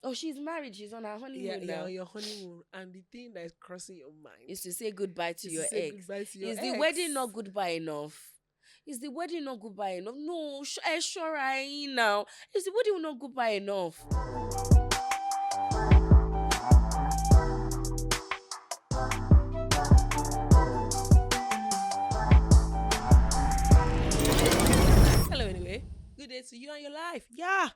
Oh, she's married. She's on her honeymoon Yeah, now. on your honeymoon, and the thing that is crossing your mind Is to say goodbye to is your to say ex. goodbye to your Is ex. the wedding not goodbye enough? Is the wedding not goodbye enough? No, sure I now. Is the wedding not goodbye enough? Hello, anyway. Good day to you and your life. Yeah.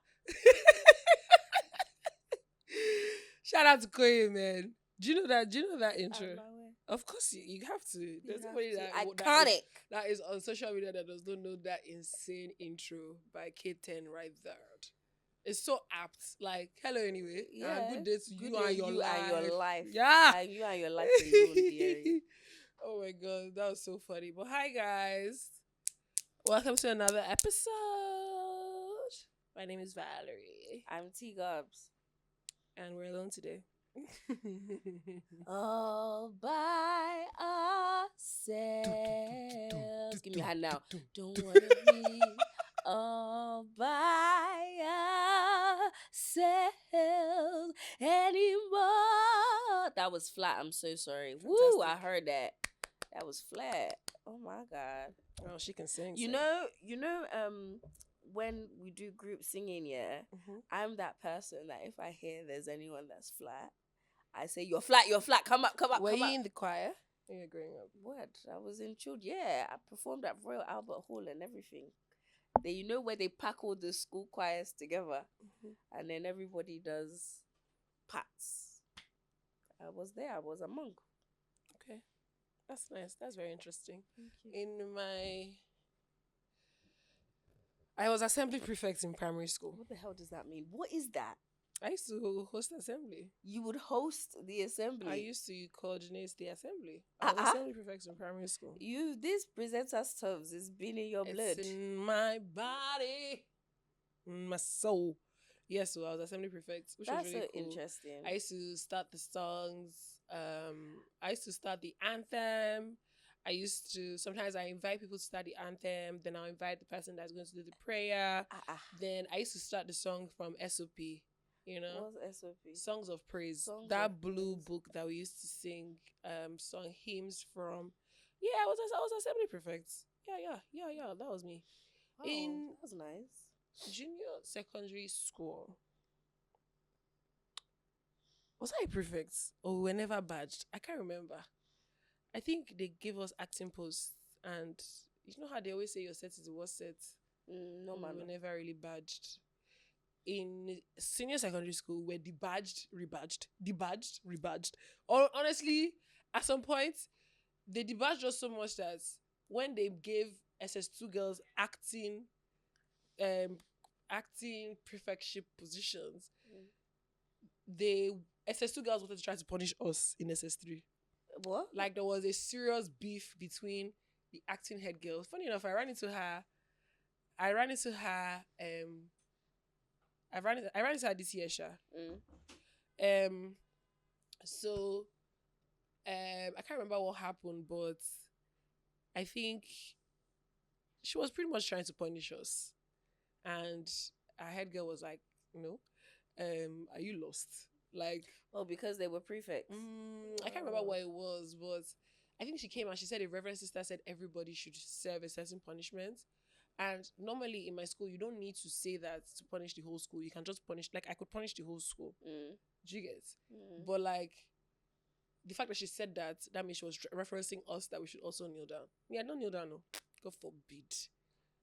Shout out to Koye, man. Do you know that intro? Of course, you have to. There's somebody that is on social media that does not know that insane intro by K10 right there. It's so apt. Like, hello, anyway. Yeah. Good day to Good you day, and your you life. and your life. Yeah. And you and your life alone, dearie. Oh my god, that was so funny. But hi, guys. Welcome to another episode. My name is Valerie. I'm T Gobs. And we're alone today. All by ourselves. Give me a hand now. Don't worry. All by ourselves anymore. That was flat. I'm so sorry. Fantastic. Woo, I heard that. That was flat. Oh my god. Oh, she can sing. You know, when we do group singing, yeah, I'm that person that if I hear there's anyone that's flat, I say, you're flat, come up. Were you in the choir when you were growing up? What? I was in children. Yeah, I performed at Royal Albert Hall and everything. You know where they pack all the school choirs together and then everybody does parts. I was there. I was a monk. Okay. That's nice. That's very interesting. Thank you. I was assembly prefect in primary school. What the hell does that mean? What is that? I used to host assembly. You would host the assembly? I used to coordinate the assembly. I was assembly prefect in primary school. This presenter stuff has been in your blood. It's in my body, in my soul. Yes, so I was assembly prefect, which That's was really so cool. interesting. I used to start the songs. I used to start the anthem. Sometimes I invite people to start the anthem. Then I'll invite the person that's going to do the prayer. Then I used to start the song from SOP. You know, what's SOP? Songs of Praise. Songs that of blue praise. book that we used to sing, song hymns from. Yeah, I was assembly prefect. Yeah. That was me. Wow, that was nice. Junior secondary school. Was I a prefect or we were never badged? I can't remember. I think they gave us acting posts, and you know how they always say your set is the worst set. No, man. We were never really badged. In senior secondary school, we're debadged, rebadged. Or honestly, at some point, they debadged us so much that when they gave SS2 girls acting prefectship positions, SS2 girls wanted to try to punish us in SS3. What? Like there was a serious beef between the acting head girls. Funny enough, I ran into her this year, Sha. So I can't remember what happened, but I think she was pretty much trying to punish us. And our head girl was like, no, are you lost? Like, oh, because they were prefects. I can't remember what it was, but I think she came and she said a reverend sister said everybody should serve a certain punishment. And normally in my school, you don't need to say that to punish the whole school. You can just punish, like I could punish the whole school. Do you get it? But like, the fact that she said that means she was referencing us that we should also kneel down. Yeah, don't kneel down, no. God forbid.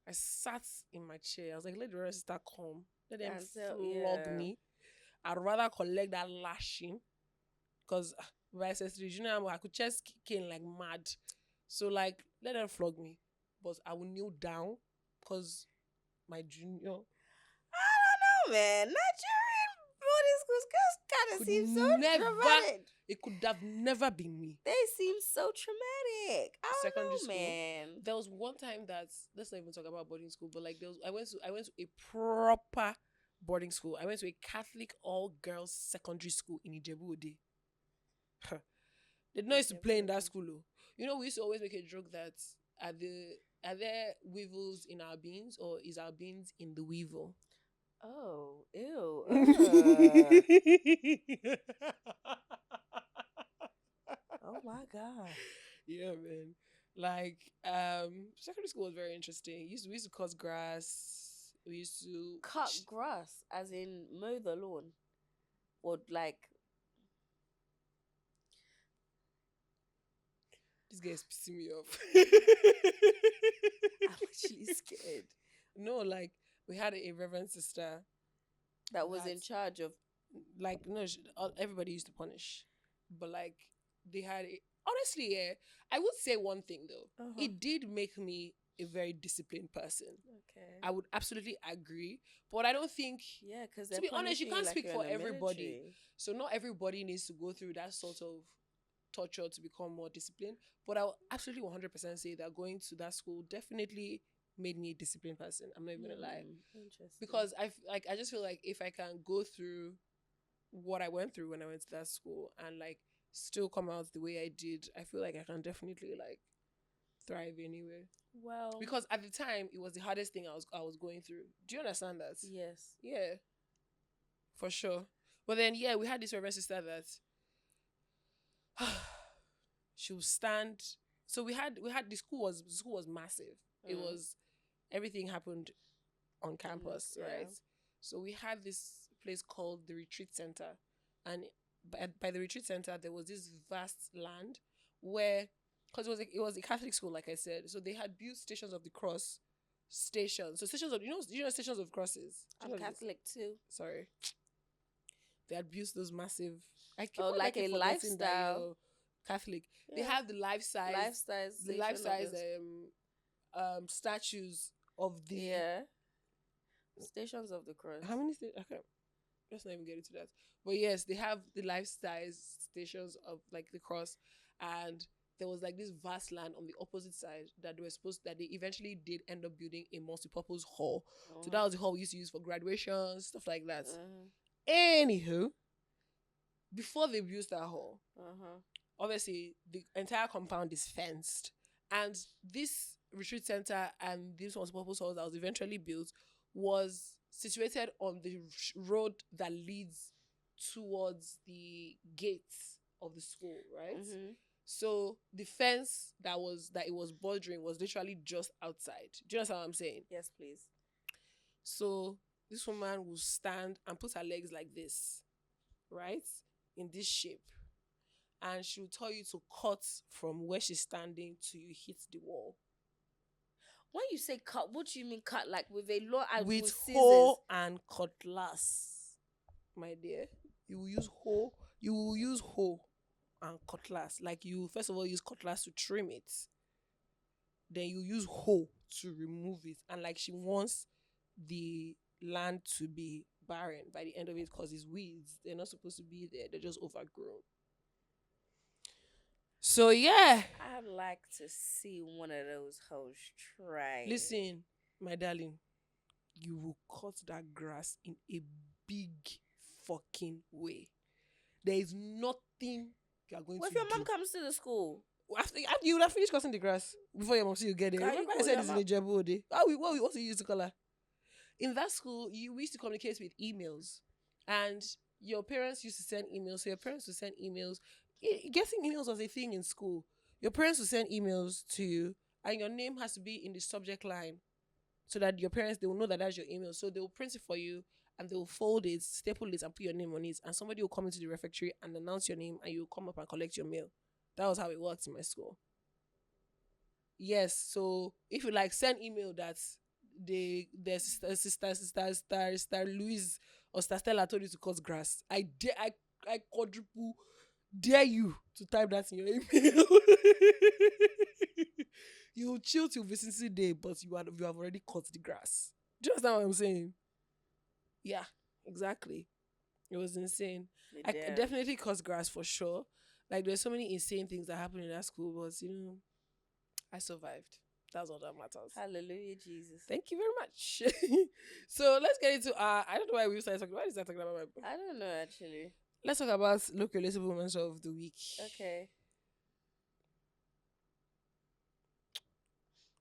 I sat in my chair. I was like, let the reverend sister come. Let them flog me. I'd rather collect that lashing. Because by SS3, you know, I could just kick in like mad. So like, let them flog me. But I will kneel down. Because my junior... I don't know, man. Nigerian boarding schools kind of seem so traumatic. It could have never been me. They seem so traumatic. Secondary school, man. There was one time that, let's not even talk about boarding school, but like I went to a proper boarding school. I went to a Catholic all-girls secondary school in Ijebu-Ode. They did not used to play in that school. Though. You know, we used to always make a joke that are there weevils in our beans or is our beans in the weevil? Oh, ew. Oh my god. Yeah, man. Like, secondary school was very interesting. We used to cut grass. We used to Cut grass, as in mow the lawn, or like this guy is pissing me off. I'm actually scared. No, like we had a reverend sister That was that, in charge of. like, no, everybody used to punish, but like they had a, honestly, yeah, I would say one thing though, Uh-huh. it did make me a very disciplined person. Okay. I would absolutely agree, but I don't think, Yeah, because to they're be honest, you punishing you can't like speak you're for in the everybody. military. So not everybody needs to go through that sort of torture to become more disciplined. But I'll absolutely 100% say that going to that school definitely made me a disciplined person. I'm not even gonna lie, Interesting. because I just feel like if I can go through what I went through when I went to that school and like still come out the way I did, I feel like I can definitely like thrive anywhere. Well, Because at the time it was the hardest thing I was going through. Do you understand that? yes. Yeah, for sure. But then yeah, we had this reverend sister that she would stand. So the school was massive. It Mm. was, everything happened on campus, Yeah. right? So we had this place called the retreat center, and by the retreat center there was this vast land where, because it was a Catholic school, like I said, so they had built stations of the cross stations. So stations of, you know stations of crosses. Do I'm you know this? Catholic too. Sorry, they had built those massive. I keep Oh, on like like a forgetting that lifestyle. you're Catholic. They Yeah. have the Lifestyle the station life of size this. statues of the, Yeah. Stations of the Cross. how many I can't, let's not even get into that. But yes, they have the life size stations of like the cross, and there was like this vast land on the opposite side that they eventually did end up building a multi-purpose hall. So that was the hall we used to use for graduations, stuff like that. Anywho, before they built that hall, obviously the entire compound is fenced, and this retreat center and this multi-purpose hall that was eventually built was situated on the road that leads towards the gates of the school, right? So the fence that it was bordering was literally just outside. Do you understand what I'm saying? Yes, please. So this woman will stand and put her legs like this, right? In this shape. And she'll tell you to cut from where she's standing till you hit the wall. When you say cut, what do you mean cut? Like with a law and With scissors? hoe and cutlass, my dear. You will use hoe. You will use hoe and cutlass. Like, you first of all use cutlass to trim it. Then you use hoe to remove it. And like, she wants the land to be barren by the end of it because it's weeds. They're not supposed to be there. They're just overgrown. So yeah, I'd like to see one of those hoes try. listen, my darling, you will cut that grass in a big fucking way. There is nothing you are going What to if your do. mom comes to the school? After you would have finished cutting the grass before your mom see you get there. Can you Remember I call said your this in mom? a Jebu Ode? What we used to call her? In that school, we used to communicate with emails, and your parents used to send emails. So your parents would send emails. Getting emails was a thing in school. Your parents would send emails to you, and your name has to be in the subject line, so that your parents, they will know that that's your email. So they will print it for you, and they will fold it, staple it, and put your name on it. And somebody will come into the refectory and announce your name, and you will come up and collect your mail. That was how it worked in my school. Yes, so if you like send email that their sister Louise or sister Stella told you to cut grass, I quadruple dare you to type that in your email. You will chill till vicinity day, but you have already cut the grass. Do you understand what I'm saying? Yeah, exactly. It was insane. I Damn. definitely cut grass for sure. Like, there's so many insane things that happened in that school, but I survived. That's all that matters. Hallelujah, Jesus. Thank you very much. So let's get into I don't know why we started talking. Why is that talking about I don't know actually. Let's talk about local relatable moments of the week. Okay.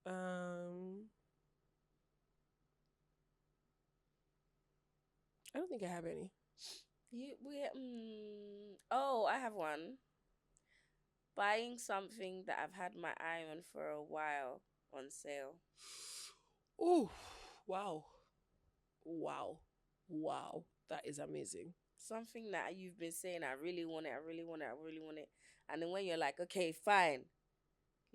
Um I don't think I have any. Oh, I have one. Buying something that I've had my eye on for a while on sale. Oh, wow. Wow. Wow. That is amazing. Something that you've been saying, I really want it, I really want it, I really want it. And then when you're like, okay, fine,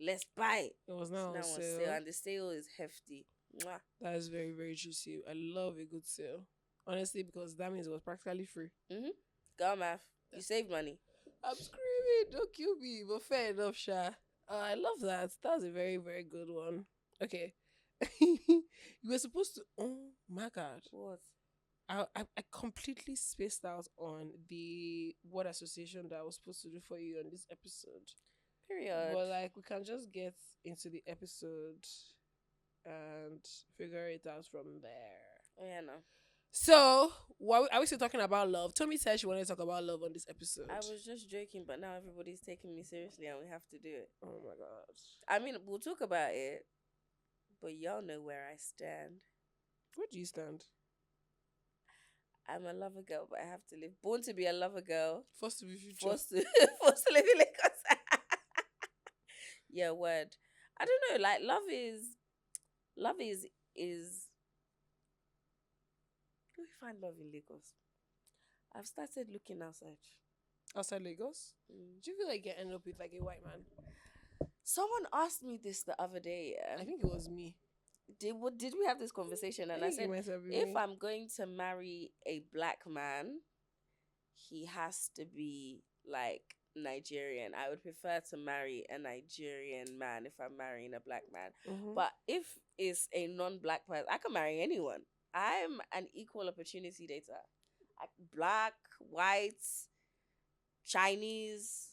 let's buy it. It was It's now on now on sale. sale, and the sale is hefty. Mwah. That is very, very juicy. I love a good sale. Honestly, because that means it was practically free. Girl math, you save money. I'm screaming, don't kill me. But fair enough, Sha. I love that. That's a very, very good one. Okay. You were supposed to. Oh my God. What? I completely spaced out on the word association that I was supposed to do for you on this episode. Period. But like, we can just get into the episode and figure it out from there. Oh yeah, no. So, are we still talking about love? Tommy said she wanted to talk about love on this episode. I was just joking, but now everybody's taking me seriously and we have to do it. Oh my God. I mean, we'll talk about it, but y'all know where I stand. Where do you stand? I'm a lover girl, but I have to live. Born to be a lover girl. Forced to be future. Forced to live in Lagos. Yeah, word. I don't know. Like, love is. Let me find love in Lagos. I've started looking outside. Outside Lagos? Do you feel like you end up with like a white man? Someone asked me this the other day. Yeah? I think it was me. Did we have this conversation? And I said, if me. I'm going to marry a black man, he has to be like Nigerian. I would prefer to marry a Nigerian man if I'm marrying a black man. But if it's a non-black person, I can marry anyone. I'm an equal opportunity dater. Black, white, Chinese.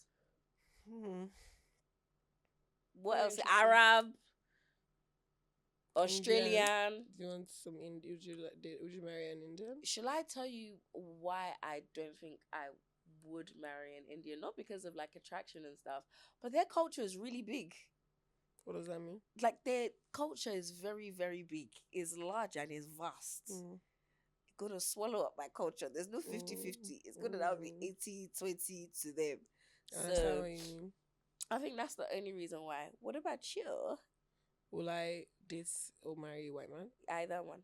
What else? Arab, Australian. Indian. Do you want some Indian? Would you marry an Indian? Shall I tell you why I don't think I would marry an Indian? Not because of like attraction and stuff, but their culture is really big. What does that mean? Like, their culture is very, very big. It's large and it's vast. It's going to swallow up my culture. There's no 50-50. It's going to now be 80-20 to them. That's not what you mean. I think that's the only reason why. What about you? Will I date or marry a white man? Either one.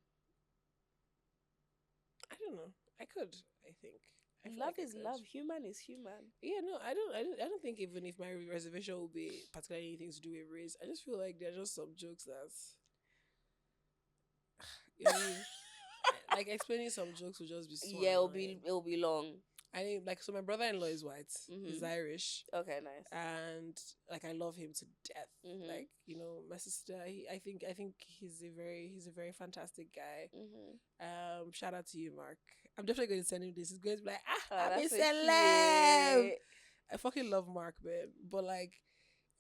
I don't know. I could, I think. Love is love. Human is human. Yeah, no, I don't think even if my reservation will be particularly anything to do with race, I just feel like there are just some jokes that's you know, like explaining some jokes will just be so annoying. It'll be long. I think like so my brother-in-law is white. He's Irish. Okay, nice. And like I love him to death. Like, you know, my sister, I think he's a very fantastic guy. Shout out to you, Mark. I'm definitely going to send him this. He's going to be like, I'm a celeb. I fucking love Mark, man. But like,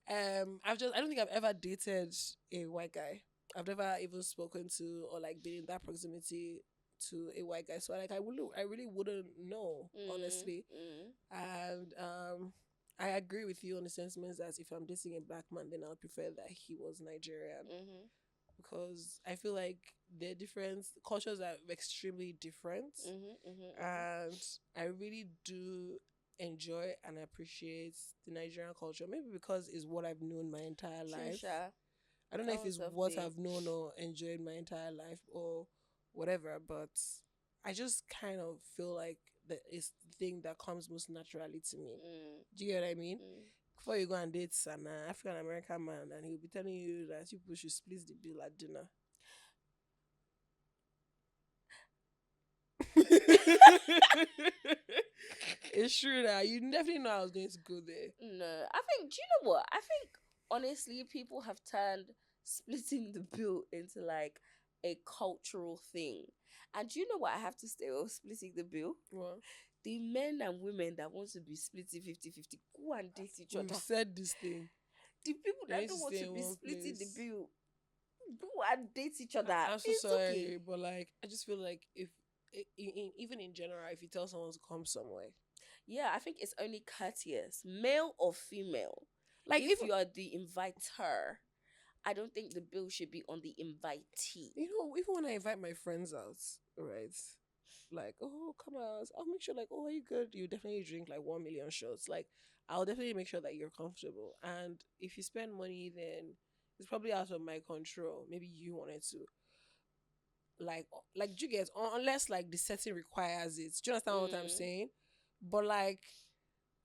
I don't think I've ever dated a white guy. I've never even spoken to or like been in that proximity to a white guy, so like I really wouldn't know, honestly. And I agree with you on the sentiments that if I'm dating a black man, then I'll prefer that he was Nigerian, because I feel like they're different. Cultures are extremely different, and I really do enjoy and appreciate the Nigerian culture. Maybe because it's what I've known my entire life. I don't know if it's what I've known or enjoyed my entire life or whatever, but I just kind of feel like that is the thing that comes most naturally to me. Do you get what I mean? Before you go and date an African American man and he'll be telling you that people should split the bill at dinner. It's true that you definitely know I was going to go there. No, I think, do you know what? I think honestly people have turned splitting the bill into like a cultural thing. And do you know what I have to say of splitting the bill? What? The men and women that want to be splitting 50-50, go and date each other. We've said this thing. The people that don't want to be splitting the bill, go and date each other. I'm so sorry, but like I just feel like if even in general, if you tell someone to come somewhere, yeah, I think it's only courteous, male or female. Like if you are the inviter, I don't think the bill should be on the invitee. You know, even when I invite my friends out, right? like, oh, come out. I'll make sure, like, oh, are you good? You definitely drink like 1 million shots. Like, I'll definitely make sure that you're comfortable. And if you spend money, then it's probably out of my control. Maybe you wanted to. Like, do you get, unless like the setting requires it. Do you understand what I'm Mm. saying? But like,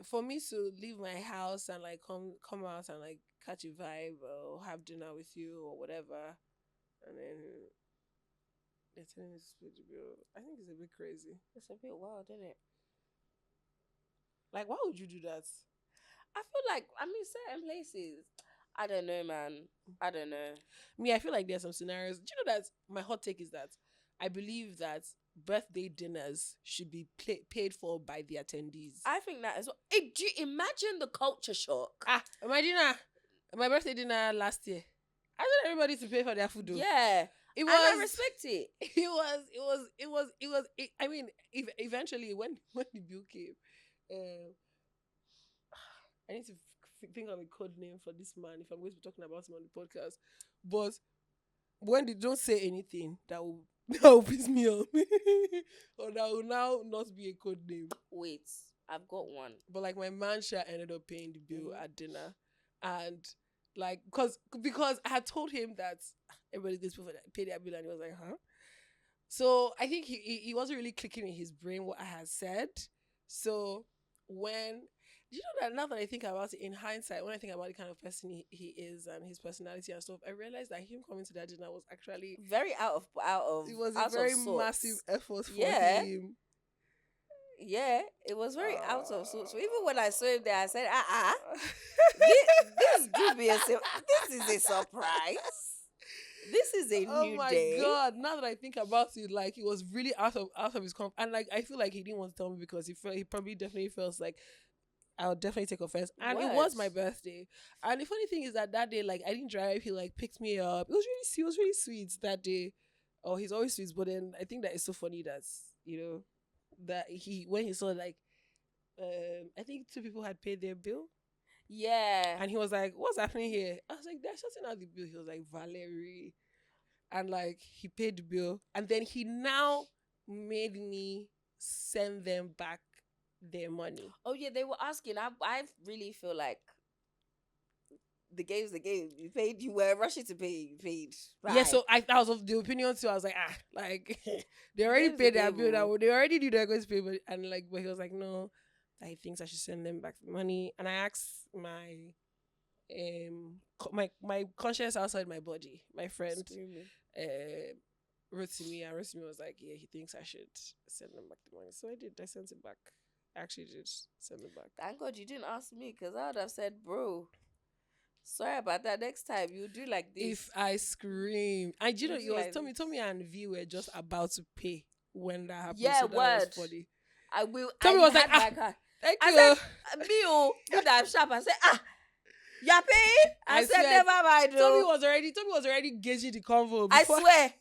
for me to leave my house and like come out and like catch a vibe or have dinner with you or whatever, and then they're telling me to split the bill. I think it's a bit crazy. It's a bit wild, isn't it? Like, why would you do that? I feel like, I mean, certain places, I don't know, man. I don't know. Me, I feel like there's some scenarios. Do you know that my hot take is that I believe that birthday dinners should be paid for by the attendees. I think that as well. Do you imagine the culture shock? Imagine my birthday dinner last year. I want everybody to pay for their food. Though. Yeah. It And was. I respect it. I mean, eventually when the bill came, I need to think of a code name for this man if I'm going to be talking about him on the podcast. But when they don't say anything that will that will piss me off, or that will now not be a code name. Wait, I've got one. But like my man ended up paying the bill Mhm. at dinner, and like because I had told him that everybody's going to pay their bill, and he was like, huh? So I think he wasn't really clicking in his brain what I had said. So when you know that now that I think about it in hindsight, when I think about the kind of person he is and his personality and stuff, I realized that him coming to that dinner was actually Very out of it was out a very of sorts. massive effort for Yeah. him. Yeah, it was very out of sorts. So even when I saw him there, I said, this do be this is a surprise. This is a Oh new my day. god! Now that I think about it, like he was really out of his comfort, and like I feel like he didn't want to tell me because he probably definitely feels like I'll definitely take offense. And it was my birthday. And the funny thing is that day, like I didn't drive. He like picked me up. He was really sweet that day. Oh, he's always sweet. But then I think that it's so funny that that when he saw like I think 2 people had paid their bill. Yeah. And he was like, what's happening here? I was like, they're shutting out the bill. He was like, Valerie. And like, he paid the bill. And then he now made me send them back their money. Oh, yeah, they were asking. I really feel like the game's the game. You paid, you were rushing to pay, you paid. Bye. Yeah, so I was of the opinion too. I was like, like, they already paid their bill. They already knew they were going to pay. But he was like, no, that he thinks I should send them back the money. And I asked my my conscience outside my body, my friend, wrote to me, and wrote to me was like, yeah, he thinks I should send them back the money. So I did. I sent it back. I actually did send it back. Thank God you didn't ask me, because I would have said, bro, sorry about that. Next time you do like this. If I scream, and you know, it was like Tommy and V were just about to pay when that happened. Yeah, so that word. was funny. I will. Tommy was like, thank I you. Said, me, you that sharp. I said, you're paying? I said, never mind. Tommy was already gauging the convo. I swear.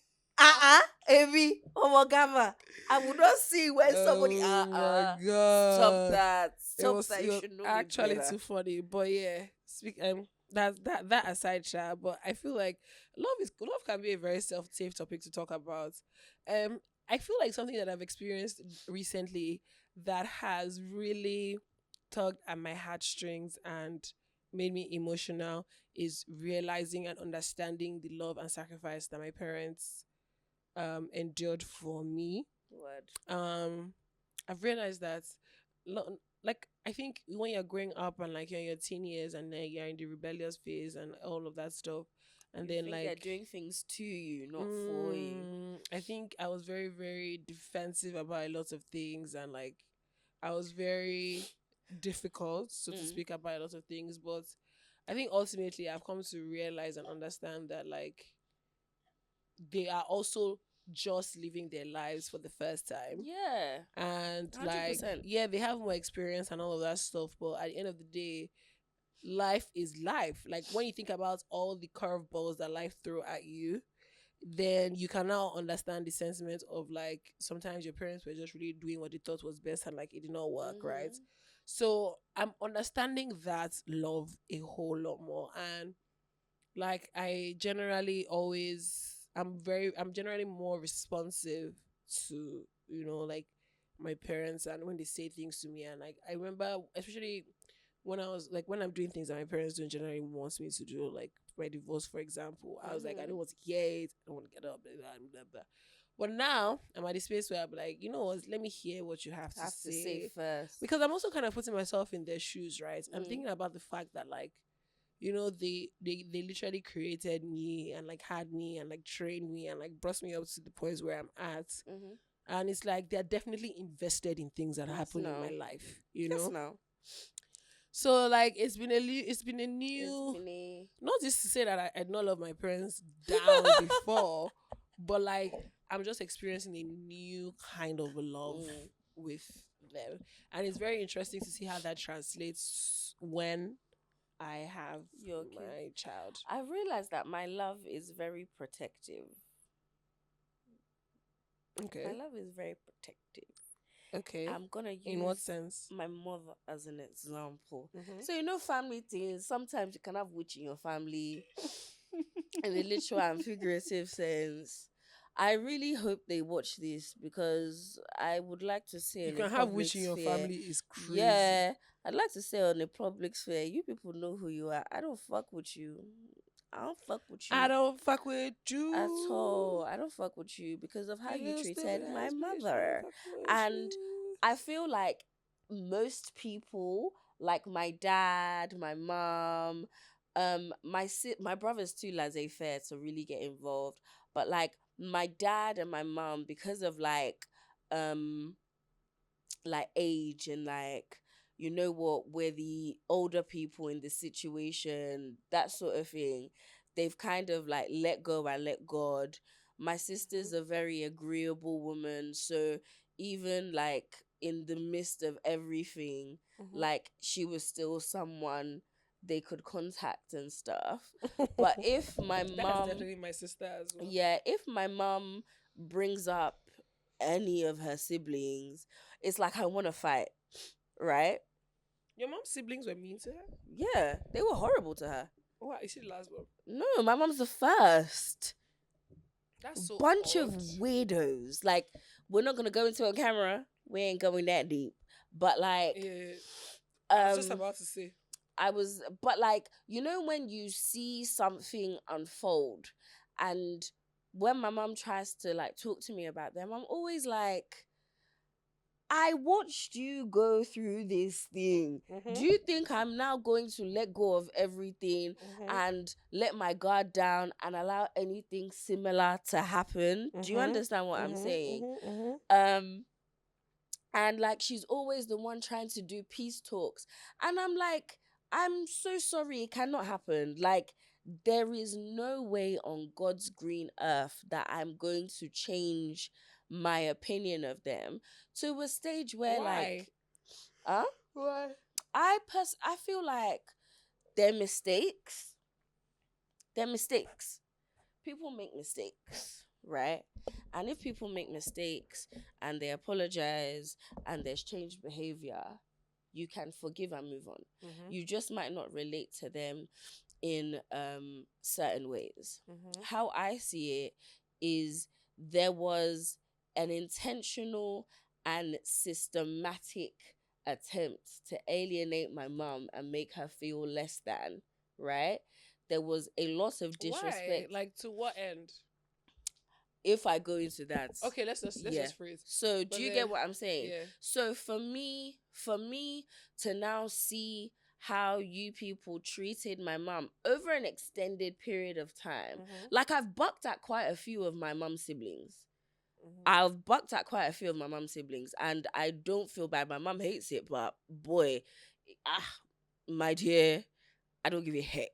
Amy, Omogama. I would not see when somebody. Oh my god! Stop that. It was You should know actually too funny. But yeah, that aside, Sha. But I feel like love can be a very safe topic to talk about. I feel like something that I've experienced recently that has really tugged at my heartstrings and made me emotional is realizing and understanding the love and sacrifice that my parents endured for me. Word. I've realized that like I think when you're growing up and like you're in your teen years and then you're in the rebellious phase and all of that stuff, and You then think like they're doing things to you, not for you. I think I was very, very defensive about a lot of things, and like I was very difficult, so to speak, about a lot of things. But I think ultimately I've come to realize and understand that like they are also just living their lives for the first time. Yeah. And 100%. like, yeah, they have more experience and all of that stuff. But at the end of the day, life is life. Like when you think about all the curveballs that life throw at you, then you can now understand the sentiment of like sometimes your parents were just really doing what they thought was best and like it did not work, right? So I'm understanding that love a whole lot more. And like I generally always I'm generally more responsive to like my parents, and when they say things to me, and like I remember, especially when I was like, when I'm doing things that my parents don't generally wants me to do, like my divorce, for example, I was like, I don't want to hear it, I don't want to get up, blah, blah, blah, blah. But now I'm at the space where I'm like, you know what, let me hear what you have to Have to say say. first. Because I'm also kind of putting myself in their shoes, right? I'm Mm. thinking about the fact that, like, they literally created me and like had me and like trained me and like brought me up to the point where I'm at. Mm-hmm. And it's like they're definitely invested in things that Yes, happen in no. my life, you Yes, know? no. So like it's been a new, It's been a not just to say that I not love my parents down before, but like I'm just experiencing a new kind of love with them. And it's very interesting to see how that translates when I have your kid. my child. I realized that my love is very protective. My Okay. love is very protective. Okay. I'm gonna use In what sense? my mother as an example. Mm-hmm. So family things. Sometimes you can have witch in your family, in the literal and figurative sense. I really hope they watch this because I would like to say You in a can have public witch in your sphere. family is crazy. Yeah, I'd like to say on a public sphere, you people know who you are. I don't fuck with you. I don't fuck with you I don't fuck with you at all. I don't fuck with you because of how you treated my mother. And I feel like most people, like my dad, my mom, my brother's too laissez-faire to really get involved. But like my dad and my mom, because of like age and like we're the older people in the situation, that sort of thing, they've kind of like let go and let God. My sister's a very agreeable woman, so even like in the midst of everything, like she was still someone they could contact and stuff. But if my That's mom, definitely my sister as well. yeah, if my mom brings up any of her siblings, it's like I want to fight, right? Your mom's siblings were mean to her? Yeah, they were horrible to her. Wow, is she the last one? No, my mom's the first. That's so Bunch odd. of weirdos. Like, we're not gonna go into a camera. We ain't going that deep. But like, Yeah, I was just about to say. but like, when you see something unfold, and when my mom tries to like talk to me about them, I'm always like, I watched you go through this thing. Do you think I'm now going to let go of everything and let my guard down and allow anything similar to happen? Do you understand what I'm saying? And like she's always the one trying to do peace talks. And I'm like, I'm so sorry, it cannot happen. Like, there is no way on God's green earth that I'm going to change my opinion of them to a stage where Why? Why? I feel like they're mistakes. They're mistakes. People make mistakes, right? And if people make mistakes and they apologize and there's changed behavior, you can forgive and move on. You just might not relate to them in certain ways. How I see it is there was an intentional and systematic attempt to alienate my mom and make her feel less than, right? There was a lot of disrespect. Why? Like, to what end? If I go into that. Okay, let's just phrase. So do you get what I'm saying? Yeah. So for me to now see how you people treated my mom over an extended period of time, like I've bucked at quite a few of my mom's siblings. I've bucked at quite a few of my mom's siblings, and I don't feel bad. My mom hates it, but boy, my dear, I don't give a heck.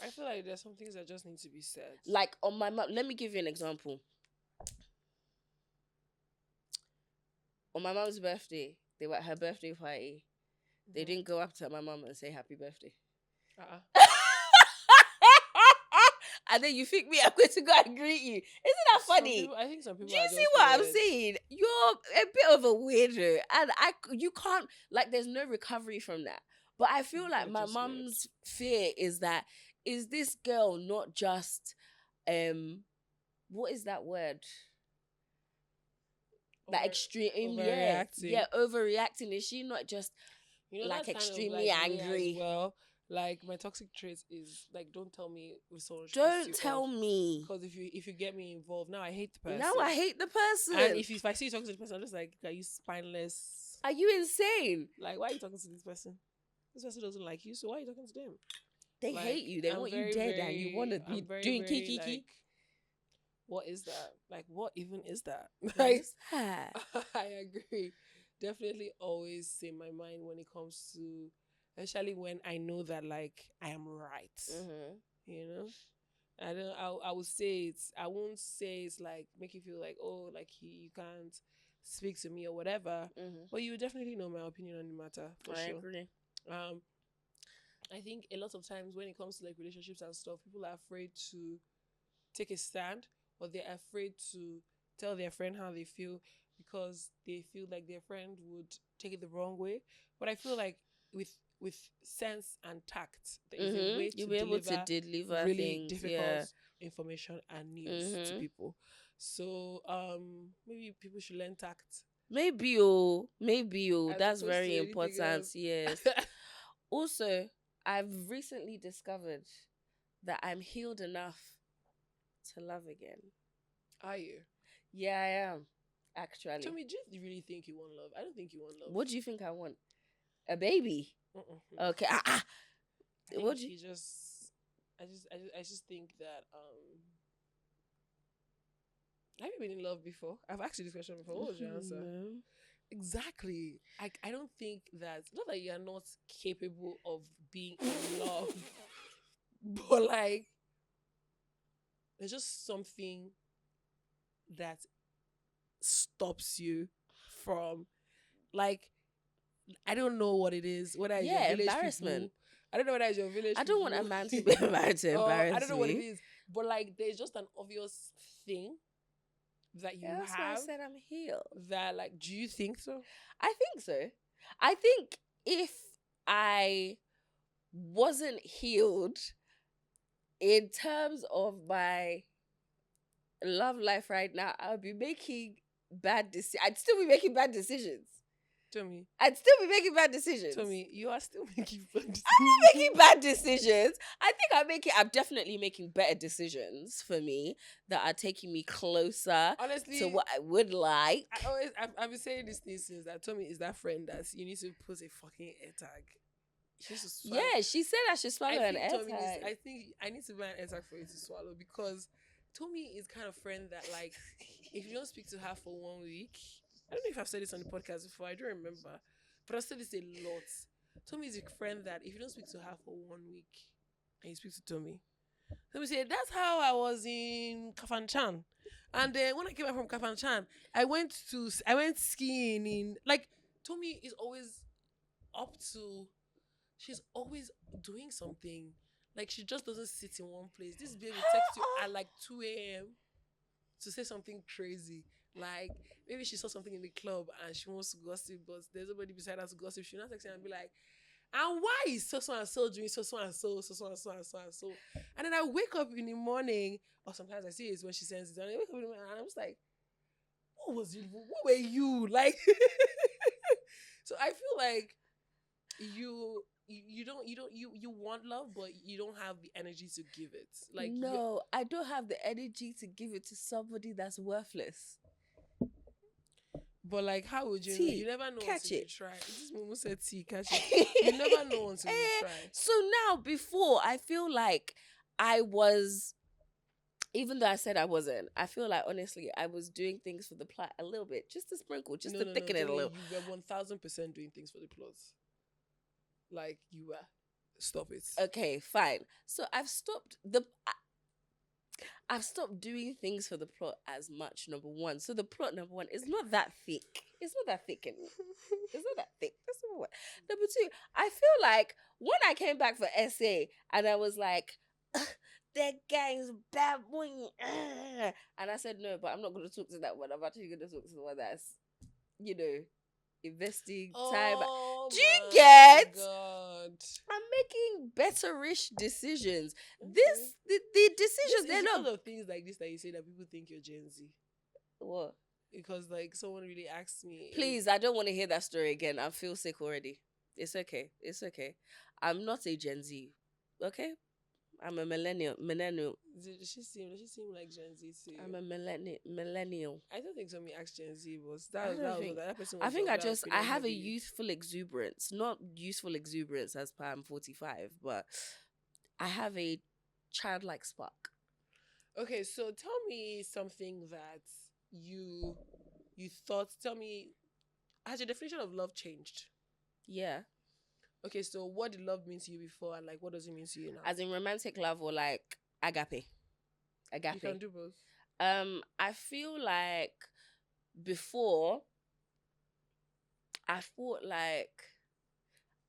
I feel like there's some things that just need to be said. Like on my mom, let me give you an example. On my mom's birthday, they were at her birthday party. They didn't go up to my mom and say happy birthday. And then you think me, I'm going to go and greet you. Isn't that funny? I think some people. Do you see what I'm saying? You're a bit of a weirdo, and you can't, like, there's no recovery from that. But I feel like my mom's fear is that, is this girl not just what is that word? Like extreme, overreacting. overreacting. Is she not just You know, like that's kind of extremely like me as angry? well. Like my toxic trait is like, don't tell me if someone should piss Don't you tell off, me. because if you get me involved, now I hate the person. Now I hate the person. And if I see you talking to the person, I'm just like, are you spineless? Are you insane? Like, why are you talking to this person? This person doesn't like you, so why are you talking to them? They Like, hate you. They want you dead, and you want to be I'm very, doing very, kiki. like, what is that? Like, what even is that? What Like, is that? I agree. Definitely always say my mind when it comes to, especially when I know that like I am right. Mm-hmm. You know, I don't. I would say it's. I won't say it's like make you feel like, oh, like you can't speak to me or whatever. Mm-hmm. But you definitely know my opinion on the matter for I sure. agree. I think a lot of times when it comes to like relationships and stuff, people are afraid to take a stand, or they're afraid to tell their friend how they feel because they feel like their friend would take it the wrong way. But I feel like with sense and tact, there is a way to You'll be able to deliver deliver really things. difficult information and news to people. So maybe people should learn tact. Maybe As that's opposed to very anything important. else. Yes. Also, I've recently discovered that I'm healed enough to love again. Are you? Yeah, I am. Actually. Tell me, do you really think you want love? I don't think you want love. What do you think I want? A baby? Okay. I think What do you? I just think that have you been in love before? I've asked you this question before. What was your answer? No. Exactly. I don't think that, not that you are not capable of being in love, but like there's just something that stops you from, like, I don't know what it is. Whether it's your village embarrassment. people. I don't know whether it's your village. I don't want a man to be married to embarrass me. I don't know what it is, but like there's just an obvious thing that you That's why I said I'm healed. that, like, do you think so? I think so. I think if I wasn't healed in terms of my love life right now, I would be making bad decisions. I'd still be making bad decisions. Tell me. I'd still be making bad decisions. Tell me, you are still making bad decisions. I'm making bad decisions. I think I'm definitely making better decisions for me that are taking me closer Honestly, to what I would like. I've been saying this thing since that Tommy is that friend that you need to put a fucking air tag. She needs to swallow. Yeah, she said I should swallow an air tag. I think I need to buy an air tag for you to swallow, because Tommy is kind of friend that, like, if you don't speak to her for 1 week, I don't know if I've said this on the podcast before, I don't remember, but I've said this a lot. Tommy is a friend that if you don't speak to her for 1 week and you speak to Tommy say, that's how I was in Kafanchan. And then when I came back from Kafanchan, I went skiing in, like, Tommy is always up to, she's always doing something. Like, she just doesn't sit in one place. This baby texts you at like 2 a.m. to say something crazy. Like, maybe she saw something in the club and she wants to gossip, but there's nobody beside her to gossip. She'll not text her and be like, and why is so and so doing so and so. And then I wake up in the morning, or sometimes I see it when she sends it, and I wake up in the morning and I'm just like, what was you? What were you? Like, so I feel like you want love, but you don't have the energy to give it. Like, no, I don't have the energy to give it to somebody that's worthless. But like, how would you know? You never know catch until it. you try. This Momo said tea, catch it. You never know until you try. So now, before, I feel like I was, even though I said I wasn't, I feel like, honestly, I was doing things for the plot a little bit, just to sprinkle, just to thicken it a little. You were 1000% doing things for the plot. Like, you were. Stop it. Okay, fine. So I've stopped doing things for the plot as much, number one. So the plot, number one, is not that thick. It's not that thick anymore. It's not that thick. That's number one. Number two, I feel like when I came back for SA and I was like, that guy's bad boy. And I said, no, but I'm not going to talk to that one. I'm actually going to talk to the one that's, investing time. Do you get? God. I'm making better-ish decisions. Okay. The decisions, they're not all of things like this that you say that people think you're Gen Z. What? because like someone really asked me. Please, I don't want to hear that story again. I feel sick already. It's okay. It's okay. I'm not a Gen Z. Okay? I'm a millennial. Does she seem like Gen Z to you? I'm a millennial. I don't think somebody asked Gen Z, but I don't think. that person was I think of I that just I opinion have a heavily. youthful exuberance, not youthful exuberance as per I'm 45, but I have a childlike spark. Okay, so tell me something that you thought. Tell me, has your definition of love changed? Yeah, Okay, so what did love mean to you before, and like what does it mean to you now? as in romantic love or like agape. You can do both. I feel like before I thought like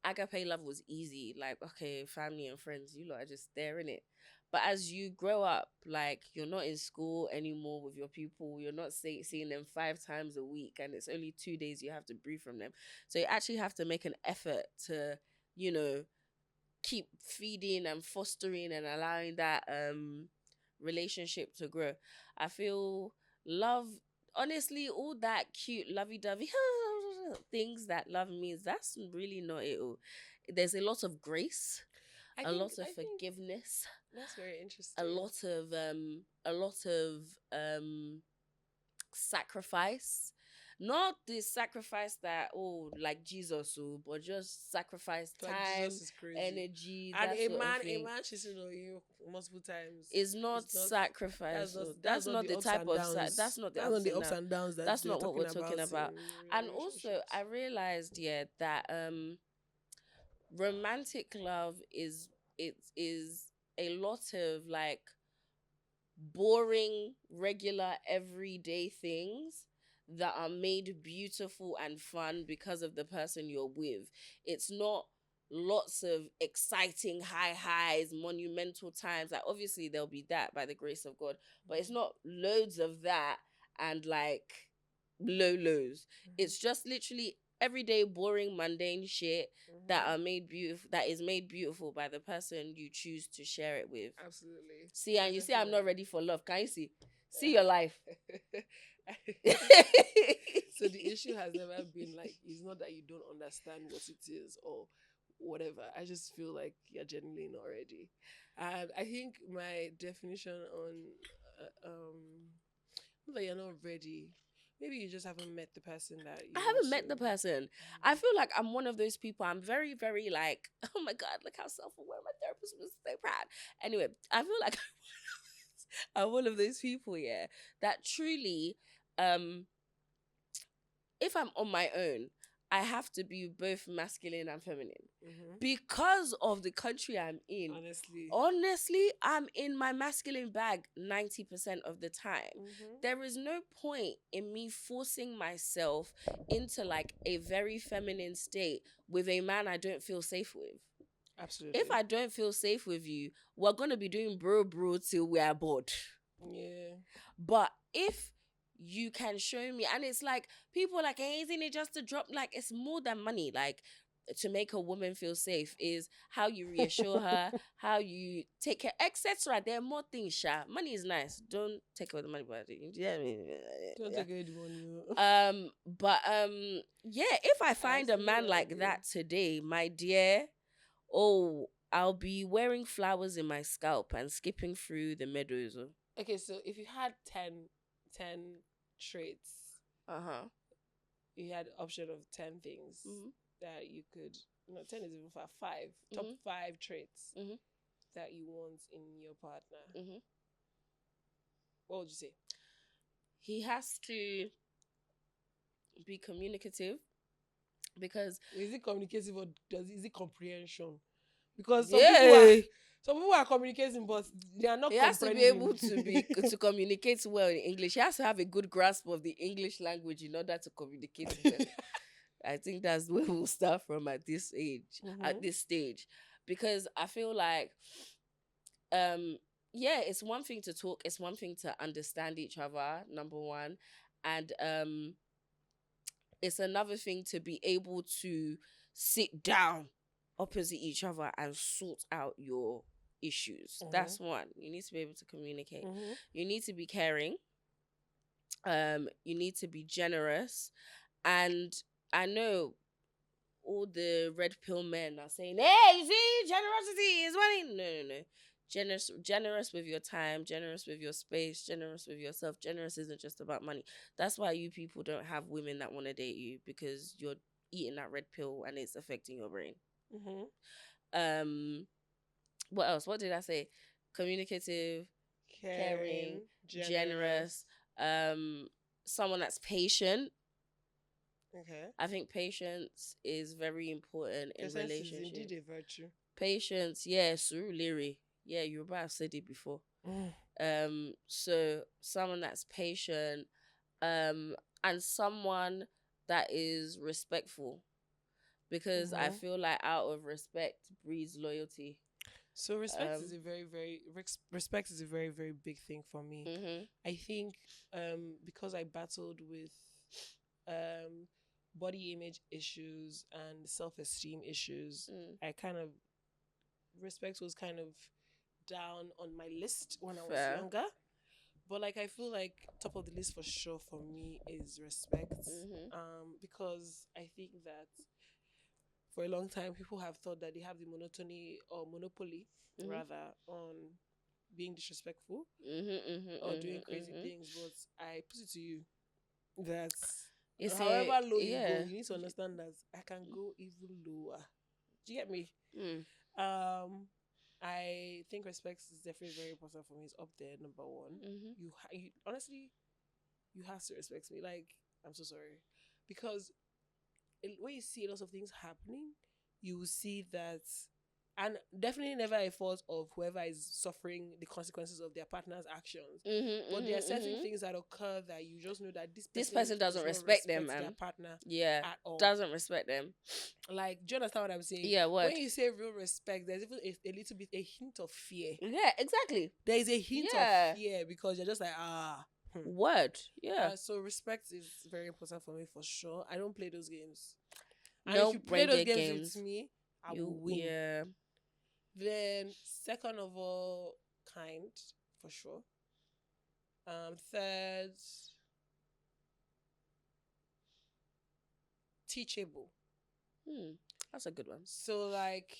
agape love was easy. Like, okay, family and friends, you lot are just there in it. But as you grow up, like you're not in school anymore with your people, you're not seeing them 5 times a week, and it's only 2 days you have to breathe from them. So you actually have to make an effort to, you know, keep feeding and fostering and allowing that relationship to grow. I feel love, honestly, all that cute lovey dovey things that love means, that's really not it all. There's a lot of grace, a lot of forgiveness, That's very interesting. a lot of sacrifice. Not the sacrifice that like Jesus, but just sacrifice Like time, Jesus is crazy. energy, And that a sort of man thing. cheating on you multiple times. Is not It's not- sacrifice. That's not not the ups type and of downs. that's not the That's not ups the and ups downs. and downs that That's they're not what we're talking about. in And also, relationships. I realized, yeah, that romantic love is a lot of like boring, regular, everyday things that are made beautiful and fun because of the person you're with. It's not lots of exciting high highs, monumental times. Like obviously there'll be that by the grace of God, but it's not loads of that and like low lows. It's just literally everyday boring mundane shit that are made beautiful, that is made beautiful by the person you choose to share it with. Absolutely. See, and you say I'm not ready for love. Can you see? See your life. So the issue has never been like, it's not that you don't understand what it is or whatever. I just feel like you're genuinely not ready. And I think my definition on not that you're not ready. Maybe you just haven't met the person that you I want haven't met to. the person. I feel like I'm one of those people. I'm very, very like, oh my God, look how self-aware my therapist was so proud. Anyway, I feel like I'm one of those people, yeah, that truly, if I'm on my own, I have to be both masculine and feminine because of the country I'm in. Honestly, I'm in my masculine bag 90% of the time. There is no point in me forcing myself into like a very feminine state with a man I don't feel safe with. Absolutely. If I don't feel safe with you, we're going to be doing bro till we are bored. Yeah. But if you can show me, and it's like people are like, hey, isn't it just to drop? Like, it's more than money. Like, to make a woman feel safe is how you reassure her, how you take care, etc. There are more things, Sha. Money is nice. Don't take away the money, but yeah, don't take away the money. Yeah, if I find a man like that today, my dear, oh, I'll be wearing flowers in my scalp and skipping through the meadows. Okay, so if you had 10 traits, you had option of 10 things that you could, 10 is even for 5, top 5 traits that you want in your partner. What would you say? He has to be communicative, because is it communicative or is it comprehension? Because some people are communicating, but they are not. He has to be able to communicate well in English. He has to have a good grasp of the English language in order to communicate well. I think that's where we'll start from at this age, at this stage, because I feel like, yeah, it's one thing to talk, it's one thing to understand each other, number one, and it's another thing to be able to sit down opposite each other and sort out your issues. That's one. You need to be able to communicate. You need to be caring. You need to be generous. And I know all the red pill men are saying, "Hey, you see, generosity is money." No, no, no. Generous with your time, generous with your space, generous with yourself. Generous isn't just about money. That's why you people don't have women that want to date you, because you're eating that red pill and it's affecting your brain. Mm-hmm. What else? What did I say? Communicative, caring, generous. Someone that's patient. Okay. I think patience is very important in Patience is relationship. indeed a virtue. Patience, yeah, surulere. Yeah, you about have said it before. So someone that's patient, and someone that is respectful, because I feel like out of respect breeds loyalty. So respect is a respect is a very, very big thing for me. I think because I battled with body image issues and self-esteem issues, I kind of respect was kind of down on my list when I was Fair. younger. But like I feel like top of the list for sure for me is respect. Because I think that for a long time people have thought that they have the monotony or monopoly rather on being disrespectful or doing crazy things. But I put it to you that however low you go, you need to understand that I can go even lower. Do you get me? I think respect is definitely very important for me. It's up there, number one. You honestly, you have to respect me. Like, I'm so sorry, because when you see a lot of things happening, you will see that, and definitely never a fault of whoever is suffering the consequences of their partner's actions. But there are certain things that occur that you just know that this person doesn't respect them, man. Their partner, at all. Doesn't respect them. Like, do you understand what I'm saying? Yeah. What? When you say real respect, there's even a little bit a hint of fear. Yeah, exactly. There is a hint of fear because you're just like Word. Yeah. So respect is very important for me for sure. I don't play those games. And no, if you play those games with me, I will win. Yeah. Then second of all, kind for sure. Third, teachable. That's a good one. So like,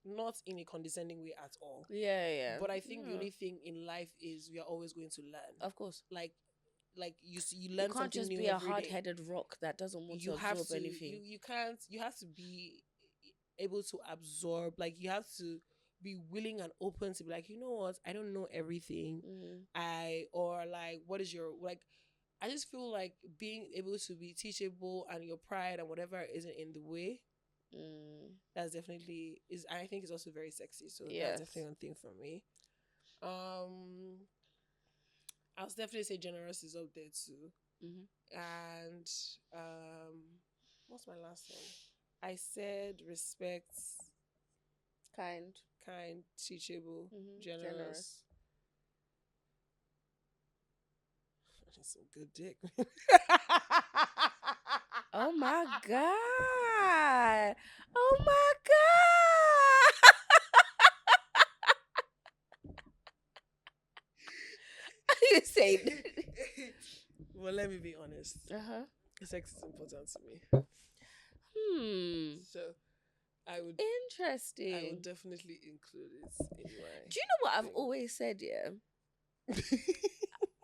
not in a condescending way at all. Yeah. But I think the only thing in life is we are always going to learn. Of course. Like you learn something new every day. You can't just be a hard-headed rock that doesn't want to absorb anything. You can't. You have to be able to absorb. Like, you have to be willing and open to be like, you know what, I don't know everything. Or like, what is your like? I just feel like being able to be teachable and your pride and whatever isn't in the way. That's definitely is. I think it's also very sexy. So that's definitely one thing for me. I'll definitely say generous is up there too. And what's my last one? I said respect, kind, teachable, generous. Some good dick. Oh my god! Oh my god! You say? Well, let me be honest. Sex is important to me. So I would. Interesting. I would definitely include it in my. Do you know what I've always said? Yeah.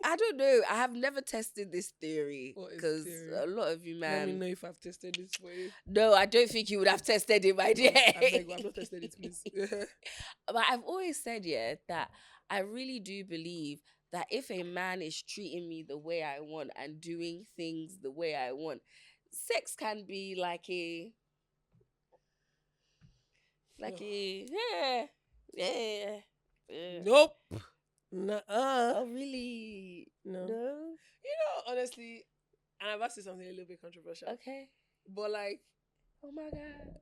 I don't know. I have never tested this theory because a lot of you, man. Let me know if I've tested this for you. No, I don't think you would have tested it, my dear. I've not tested it, please. But I've always said, that I really do believe that if a man is treating me the way I want and doing things the way I want, sex can be like a Nope. Nuh-uh. Oh, really? No. You know, honestly, and I'm about to say something a little bit controversial. Okay. But like, oh my god,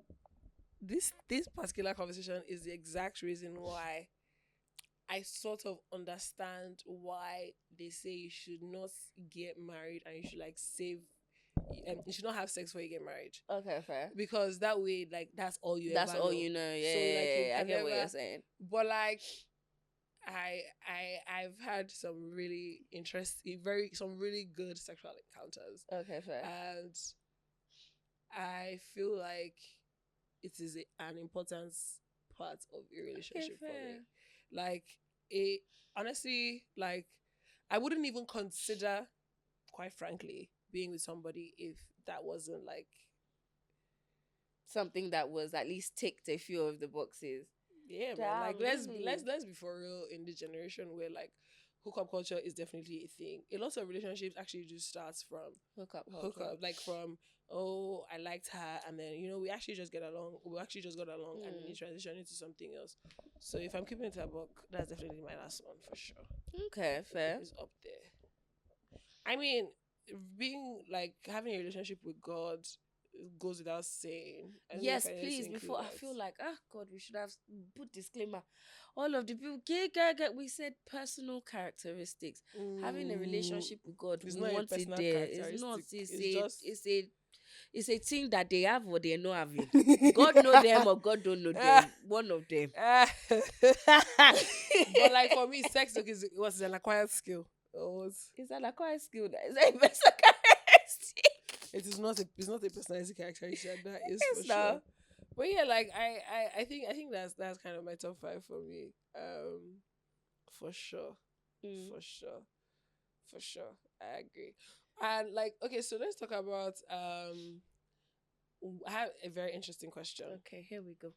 this particular conversation is the exact reason why I sort of understand why they say you should not get married and you should like save. You should not have sex before you get married. Okay, fair. Because that way, like, that's all you. That's all you know. Yeah, so, like, I get what you're saying. But like, I've had some really interesting, some really good sexual encounters, Okay, fair. and I feel like it is an important part of a relationship for me. Like, it honestly, like, I wouldn't even consider, quite frankly, being with somebody if that wasn't like Something that was at least ticked a few of the boxes. yeah, man. Damn, Like really? let's be for real in this generation where like hookup culture is definitely a thing. A lot of relationships actually just starts from hookup, like from oh I liked her, and then we actually just got along, and then you transition into something else. So if I'm keeping it a book, that's definitely my last one for sure. Okay, fair. It's up there. I mean, being like having a relationship with God goes without saying. I don't know Yes, if I need to please. include Before I that. feel like, God, we should have put disclaimer. All of the people, we said personal characteristics. Having a relationship with God, It's we not a want it personal there. It's not. characteristic. It's a thing that they have or they're not having. God know them or God don't know them. One of them. But like for me, sex was an acquired skill. It's an acquired skill. That is a personal characteristic. It's not a personality characteristic. That is Yes, for now. sure. But yeah, like I think that's kind of my top 5 for me. For sure. For sure. I agree. And like, okay, so let's talk about I have a very interesting question. Okay, here we go.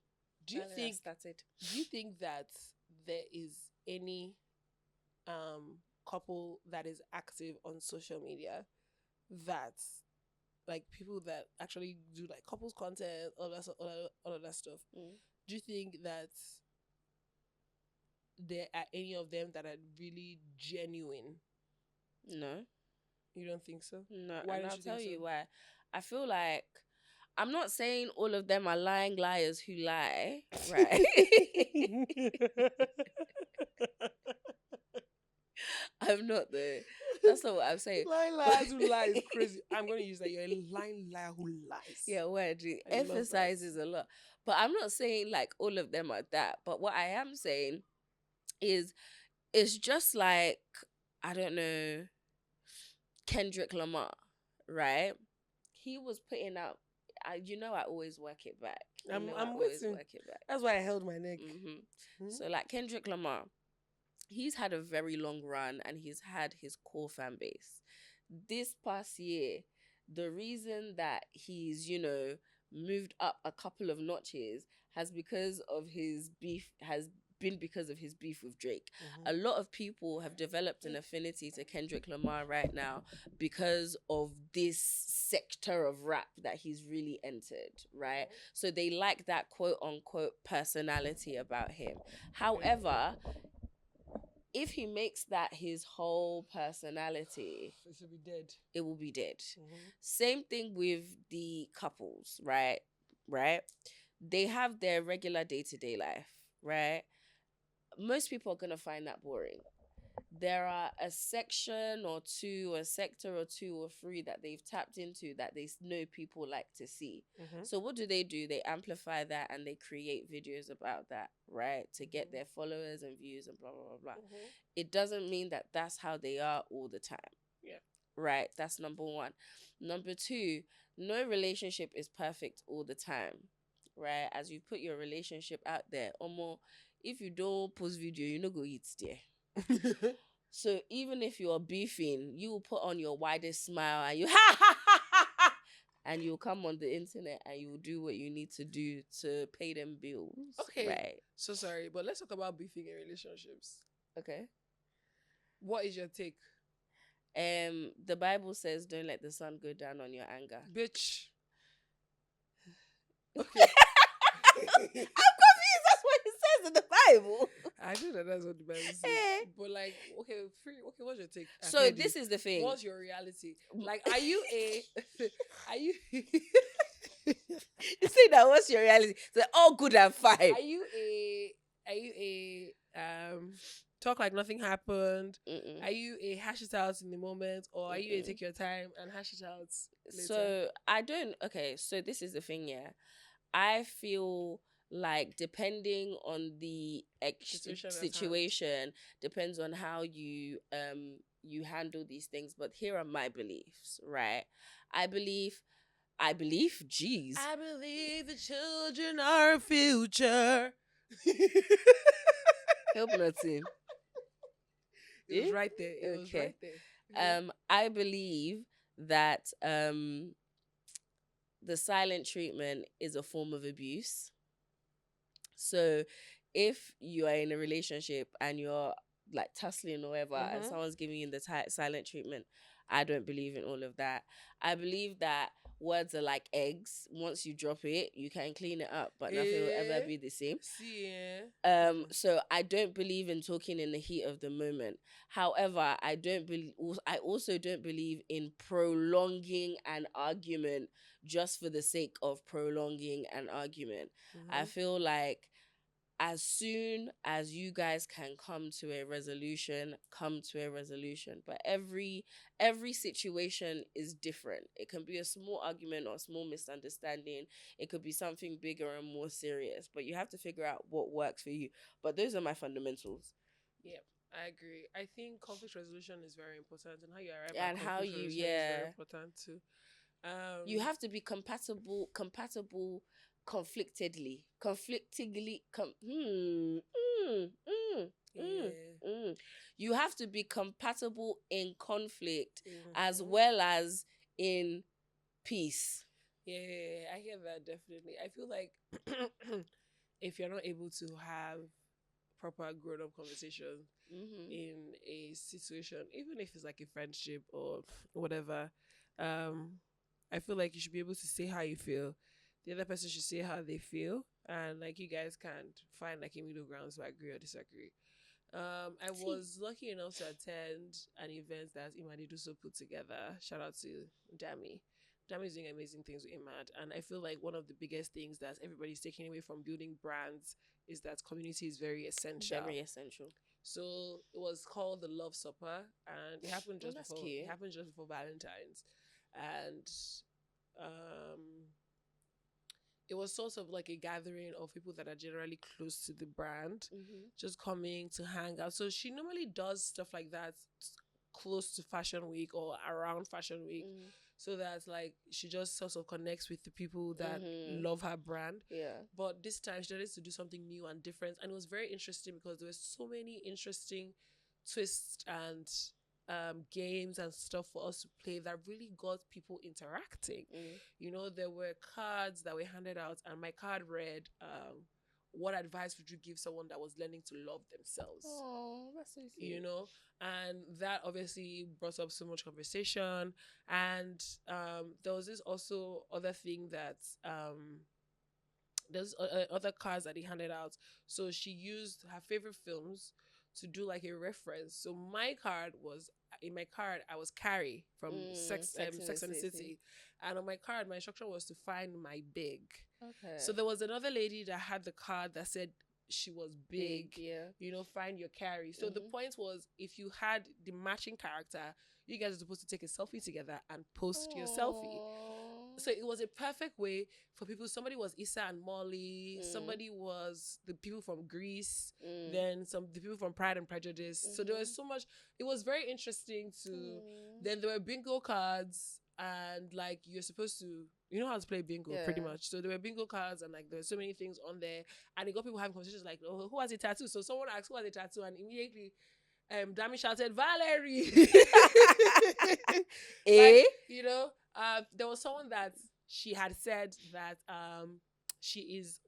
Do you think that there is any couple that is active on social media that like people that actually do like couples content, all of that stuff? Do you think that there are any of them that are really genuine? No. You don't think so? No, Why and don't I'll you tell think so? you why. I feel like I'm not saying all of them are lying liars who lie, right? I'm not though. That's not what I'm saying. Lying liars who lie is crazy. I'm going to use that. You're a lying liar who lies. Yeah, word. It I love that. emphasizes a lot. But I'm not saying like all of them are that. But what I am saying is it's just like, I don't know, Kendrick Lamar, right? He was putting out, I always work it back. I'm always waiting. work it back. That's why I held my neck. So like Kendrick Lamar, he's had a very long run and he's had his core fan base. This past year, the reason that he's, moved up a couple of notches has because of his beef with Drake. A lot of people have developed an affinity to Kendrick Lamar right now because of this sector of rap that he's really entered, right? So they like that quote unquote personality about him. However, if he makes that his whole personality, it will be dead. It will be dead. Same thing with the couples, right? They have their regular day-to-day life, right? Most people are going to find that boring. There are a section or two, a sector or two or three that they've tapped into that they know people like to see. So what do? They amplify that and they create videos about that, right? To get their followers and views and blah, blah, blah, blah. It doesn't mean that that's how they are all the time. Yeah. Right? That's number one. Number two, no relationship is perfect all the time, right? As you put your relationship out there, if you don't post video, you no go eat there. So even if you're beefing, you will put on your widest smile and you and you'll come on the internet and you'll do what you need to do to pay them bills. Okay. Right. So sorry, but let's talk about beefing in relationships. Okay. What is your take? The Bible says don't let the sun go down on your anger. Bitch. Okay. I'm confused. That's what it says in the Bible. I know that's what the Bible says. But like, okay, what's your take? So this is the thing. What's your reality? Like, are you you say that what's your reality? So all good and fine. Are you a talk like nothing happened? Are you a hash it out in the moment, or are you a take your time and hash it out later? So I don't. Okay, so this is the thing. Yeah, I feel like depending on the Situation at hand. situation, depends on how you handle these things. But here are my beliefs, right? I believe, jeez. I believe the children are our future. Help nothing. It was right there. It was right there. I believe that the silent treatment is a form of abuse. So if you are in a relationship and you're like tussling or whatever, and someone's giving you the silent treatment, I don't believe in all of that. I believe that words are like eggs. Once you drop it, you can clean it up, but nothing will ever be the same. So I don't believe in talking in the heat of the moment. However, I also don't believe in prolonging an argument just for the sake of prolonging an argument. I feel like as soon as you guys can come to a resolution, But every situation is different. It can be a small argument or a small misunderstanding. It could be something bigger and more serious. But you have to figure out what works for you. But those are my fundamentals. Yeah, I agree. I think conflict resolution is very important, and how you arrive And at how conflict you, resolution is very important too. You have to be compatible conflictedly. You have to be compatible in conflict as well as in peace. Yeah, I hear that definitely. I feel like if you're not able to have proper grown-up conversation in a situation, even if it's like a friendship or whatever, I feel like you should be able to say how you feel. The other person should say how they feel, and like you guys can find like a middle ground to agree or disagree. I was lucky enough to attend an event that Imadiduso put together. Shout out to Dami. Dami is doing amazing things with Imad, and I feel like one of the biggest things that everybody's taking away from building brands is that community is very essential. Very essential. So it was called the Love Supper, and it happened just before. Cute. It happened just before Valentine's, and it was sort of like a gathering of people that are generally close to the brand, just coming to hang out. So she normally does stuff like that close to Fashion Week or around Fashion Week, so that like she just sort of connects with the people that love her brand. Yeah. But this time she wanted to do something new and different, and it was very interesting because there were so many interesting twists and games and stuff for us to play that really got people interacting. You know, there were cards that were handed out, and my card read, what advice would you give someone that was learning to love themselves? Oh, that's so sweet. You know, and that obviously brought up so much conversation. And there was this also other thing that there's other cards that he handed out. So she used her favorite films to do like a reference. So my card was, in my card I was Carrie from Sex and the City, and on my card my instruction was to find my big. Okay. So there was another lady that had the card that said she was big, yeah. You know, find your Carrie. So the point was, if you had the matching character, you guys are supposed to take a selfie together and post your selfie. So it was a perfect way for people. Somebody was Issa and Molly. Somebody was the people from Greece. Then the people from Pride and Prejudice. So there was so much. It was very interesting to. Then there were bingo cards, and like you're supposed to, you know how to play bingo pretty much. So there were bingo cards, and like there were so many things on there, and it got people having conversations like, oh, who has a tattoo? So someone asked who has a tattoo, and immediately Dami shouted, Valerie. Like, you know, there was someone that she had said that she's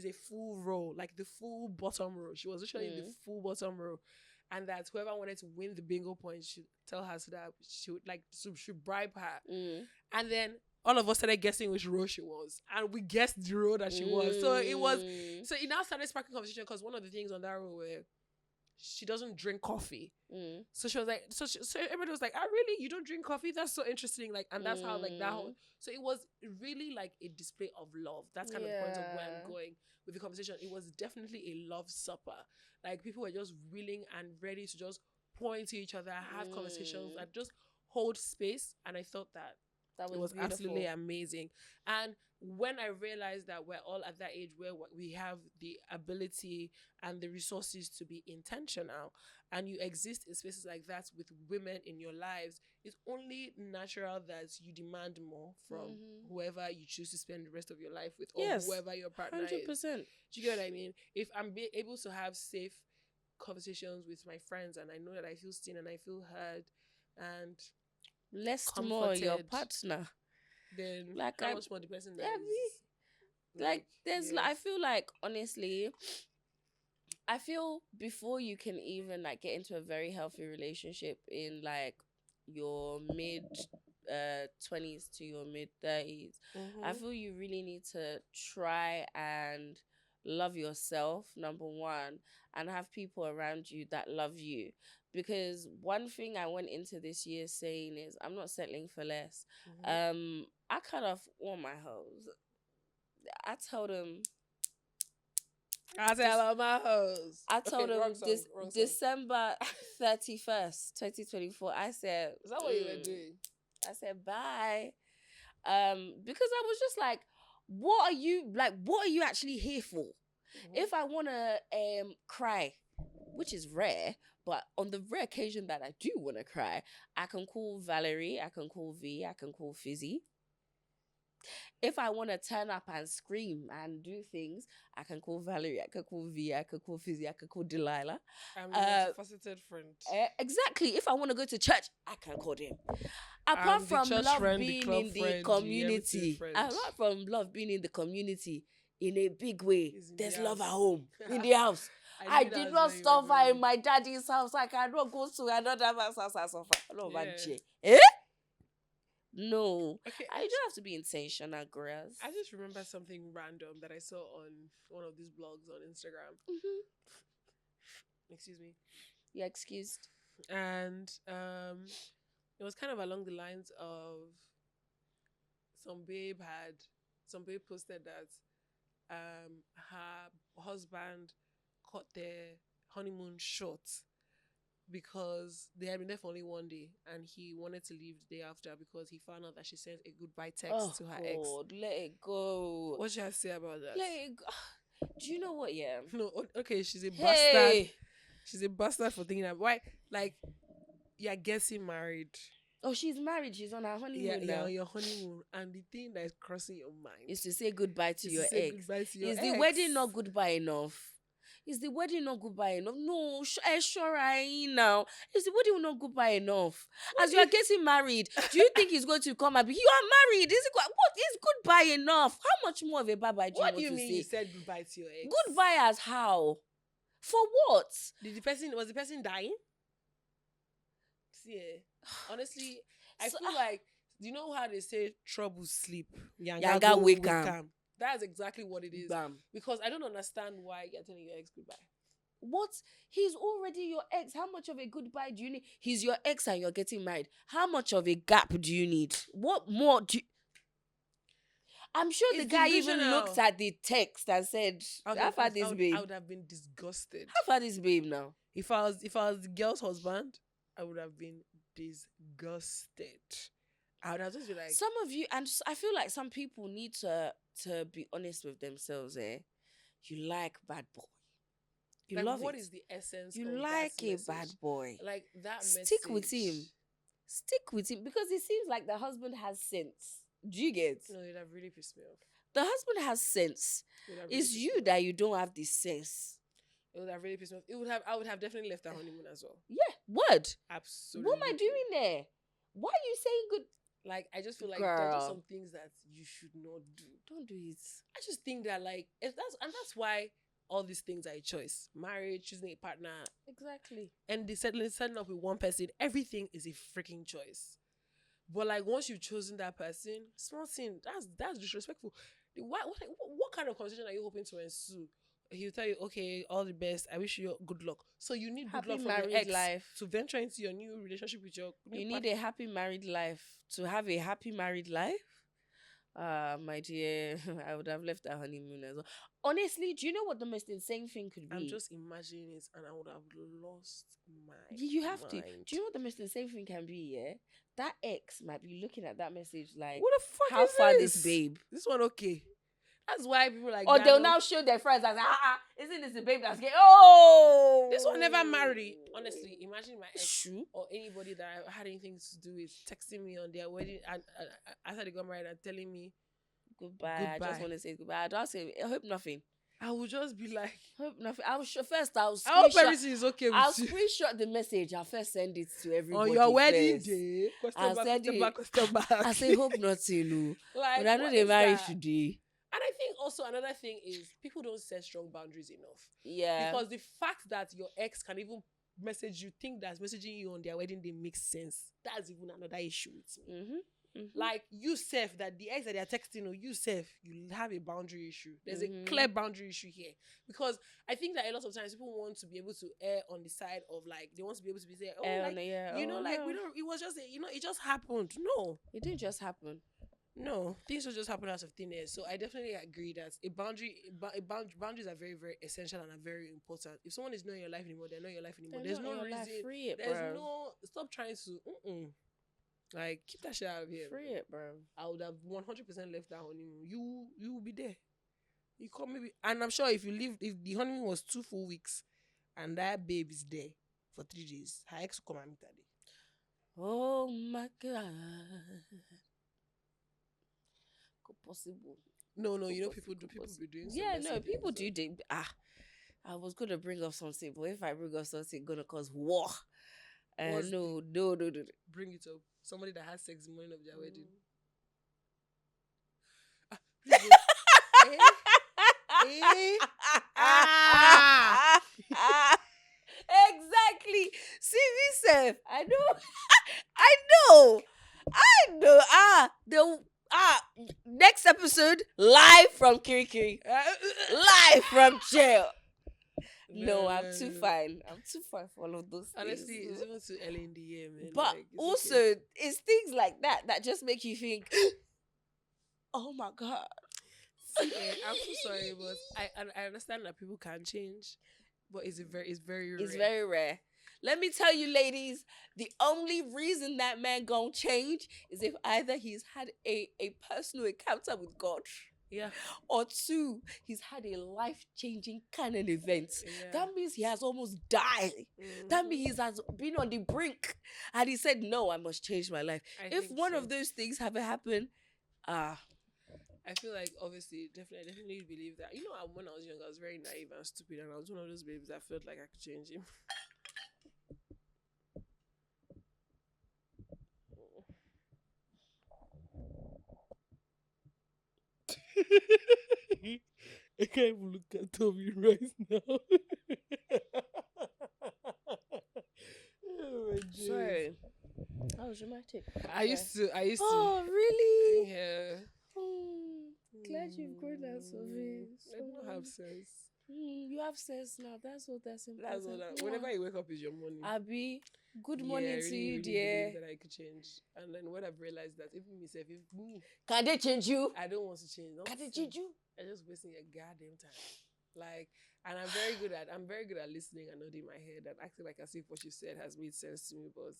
a full row, like the full bottom row. She was literally in the full bottom row, and that whoever wanted to win the bingo points should tell her so that she would should bribe her. And then all of us started guessing which row she was, and we guessed the row that she was. So it now started sparking conversation, because one of the things on that row were, she doesn't drink coffee. So she was like, so everybody was like, really? You don't drink coffee? That's so interesting. Like, and that's how like that whole, so it was really like a display of love. That's kind of the point of where I'm going with the conversation. It was definitely a love supper. Like, people were just willing and ready to just point to each other, have conversations, and just hold space. And I thought that That It was was beautiful. absolutely amazing. And when I realized that we're all at that age where we have the ability and the resources to be intentional, and you exist in spaces like that with women in your lives, it's only natural that you demand more from whoever you choose to spend the rest of your life with, or Yes, whoever your partner is. 100%. Do you get what I mean? If I'm able to have safe conversations with my friends, and I know that I feel seen and I feel heard and Less more your comforted, partner. then Like how much more the person that yeah, is like there's yeah. I feel like, honestly, I feel before you can even like get into a very healthy relationship in like your mid 20s to your mid 30s, I feel you really need to try and love yourself, number one, and have people around you that love you. Because one thing I went into this year saying is I'm not settling for less. I cut off all my hoes. I told them I say I love my hoes. I told Okay, him wrong song, this wrong song. December 31st, 2024. I said, Is that what you were doing? I said bye. Because I was just like, what are you actually here for? If I wanna cry, which is rare, but on the rare occasion that I do wanna cry, I can call Valerie, I can call V, I can call Fizzy. If I want to turn up and scream and do things, I can call Valerie, I can call V, I can call Fizzy, I can call Delilah. I'm a multifaceted friend. Exactly. If I want to go to church, I can call them. Apart from love being in the community, apart from love being in the community in a big way, there's love at home, in the house. I did not suffer in my daddy's house. I cannot go to another man's house and suffer. No, okay. I don't have to be intentional, girls. I just remember something random that I saw on one of these blogs on Instagram. Excuse me. You're excused. And it was kind of along the lines of some babe posted that her husband cut their honeymoon short because they had been there for only one day, and he wanted to leave the day after because he found out that she sent a goodbye text to her ex. Let it go. What should I say about that? Let it go. Do you know what? Yeah. No. Okay. She's a bastard. She's a bastard for thinking that. Why? Like, you're getting married. Oh, she's married. She's on her honeymoon now. Yeah, on your honeymoon, and the thing that is crossing your mind is to say goodbye to your ex. Is the wedding not goodbye enough? Is the wedding not goodbye enough? No, sure I now. Is the wedding not goodbye enough? As you are getting married, do you think he's going to come and be, you are married? What is goodbye enough? How much more of a bye-bye do you want to say? What do you mean you said goodbye to your ex? Goodbye as how? For what? Was the person dying? Yeah. Honestly, I feel like, you know how they say trouble sleep? Yanga wake up. That's exactly what it is. Bam. Because I don't understand why you're telling your ex goodbye. What? He's already your ex. How much of a goodbye do you need? He's your ex and you're getting married. How much of a gap do you need? What more do you... I'm sure the guy even looked at the text and said, how far this babe? I would have been disgusted. How far this babe now? If I was the girl's husband, I would have been disgusted. I would have just been like... Some of you, and I feel like some people need to be honest with themselves, You like bad boy. You like, love what it. is the essence you of like that a message? Bad boy. Like that Stick with him. Stick with him. Because it seems like the husband has sense. Do you get? No, it would have really pissed me off. The husband has sense. It's you that you don't have the sense. It would have really pissed me off. I would have definitely left that honeymoon as well. Yeah. Word. Absolutely. What am I doing there? Why are you saying good? Like, I just feel like there are some things that you should not do. Don't do it. I just think that, like, that's why all these things are a choice. Marriage, choosing a partner. Exactly. And they setting up with one person. Everything is a freaking choice. But like, once you've chosen that person, small thing, that's disrespectful. What kind of conversation are you hoping to ensue? He'll tell you, okay, all the best. I wish you good luck. So you need good luck from your ex life to venture into your new relationship with your new partner. You need a happy married life to have a happy married life. My dear, I would have left that honeymoon as well. Honestly, do you know what the most insane thing could I'm be? just imagining it, and I would have lost my You have to. mind. Do you know what the most insane thing can be? Yeah, that ex might be looking at that message like, What the fuck how is far this? this babe? This one okay? That's why people like Or that. they'll now show their friends and say, isn't this the babe that's getting? Oh, This one never married. Honestly, imagine my ex Shoo. or anybody that I had anything to do with texting me on their wedding and after they got married and telling me Goodbye. I just want to say goodbye. I don't say. I hope nothing. I would just be like, Hope nothing. I'll first. I'll I hope screenshot. everything is okay with I'll you. screenshot the message. I'll first send it to everybody. On your wedding first. day, I'll send it. question back. I say hope nothing. No. Like, But I know what they is married that? today. And I think also another thing is people don't set strong boundaries enough. Yeah. Because the fact that your ex can even message you, think that's messaging you on their wedding day makes sense. That's even another issue with me. Like you self, that the ex that they're texting or you self, you have a boundary issue. There's a clear boundary issue here. Because I think that a lot of times people want to be able to err on the side of like, they want to be able to be saying, we don't, it was just, it just happened. No. It didn't just happen. No, things don't just happen out of thin air. So I definitely agree that boundaries are very, very essential and are very important. If someone is not in your life anymore, they're not in your life anymore. There's no reason. Free it, there's bro. no stop trying to. Like keep that shit out of here. Free it, bro. I would have 100% left that honeymoon. You will be there. You come maybe, and I'm sure if the honeymoon was 2 full weeks, and that babe is there for 3 days, her ex will come and meet that day. Oh my god. Possible. No, you know people be doing. Yeah, no, people do. I was gonna bring up something, but if I bring up something, gonna cause war. No. Bring it up. Somebody that has sex the morning of their wedding. Exactly. See me, self. I know. Next episode, live from Kirikiri. Live from jail. No, I'm too fine. I'm too fine for all of those Honestly, things. it's even too early in the year, man. But like, also, okay. it's things like that just make you think, oh my God. See, I'm so sorry, but I understand that people can change, but it's very rare. It's very rare. Let me tell you, ladies, the only reason that man gonna change is if either he's had a personal encounter with God. Yeah. Or 2, he's had a life-changing kind of event. Yeah. That means he has almost died. That means he has been on the brink. And he said, no, I must change my life. If one of those things haven't happened, I feel like, obviously, definitely believe that. You know, when I was young, I was very naive and stupid. And I was one of those babies that felt like I could change him. I can't even look at Toby right now. Oh, sorry. That was dramatic. I used to. Oh, really? Yeah. Glad you've grown out of it. I don't have sense. You have sense now. That's what that's important. That's all that. Whenever you wake up is your morning. Abi, good morning to you, really dear. That I could change, and then when I've realized that even myself, can they change you? I don't want to change. Can they change you? I'm just wasting your goddamn time. Like, and I'm very good at listening and nodding my head and acting like as if what you said has made sense to me, but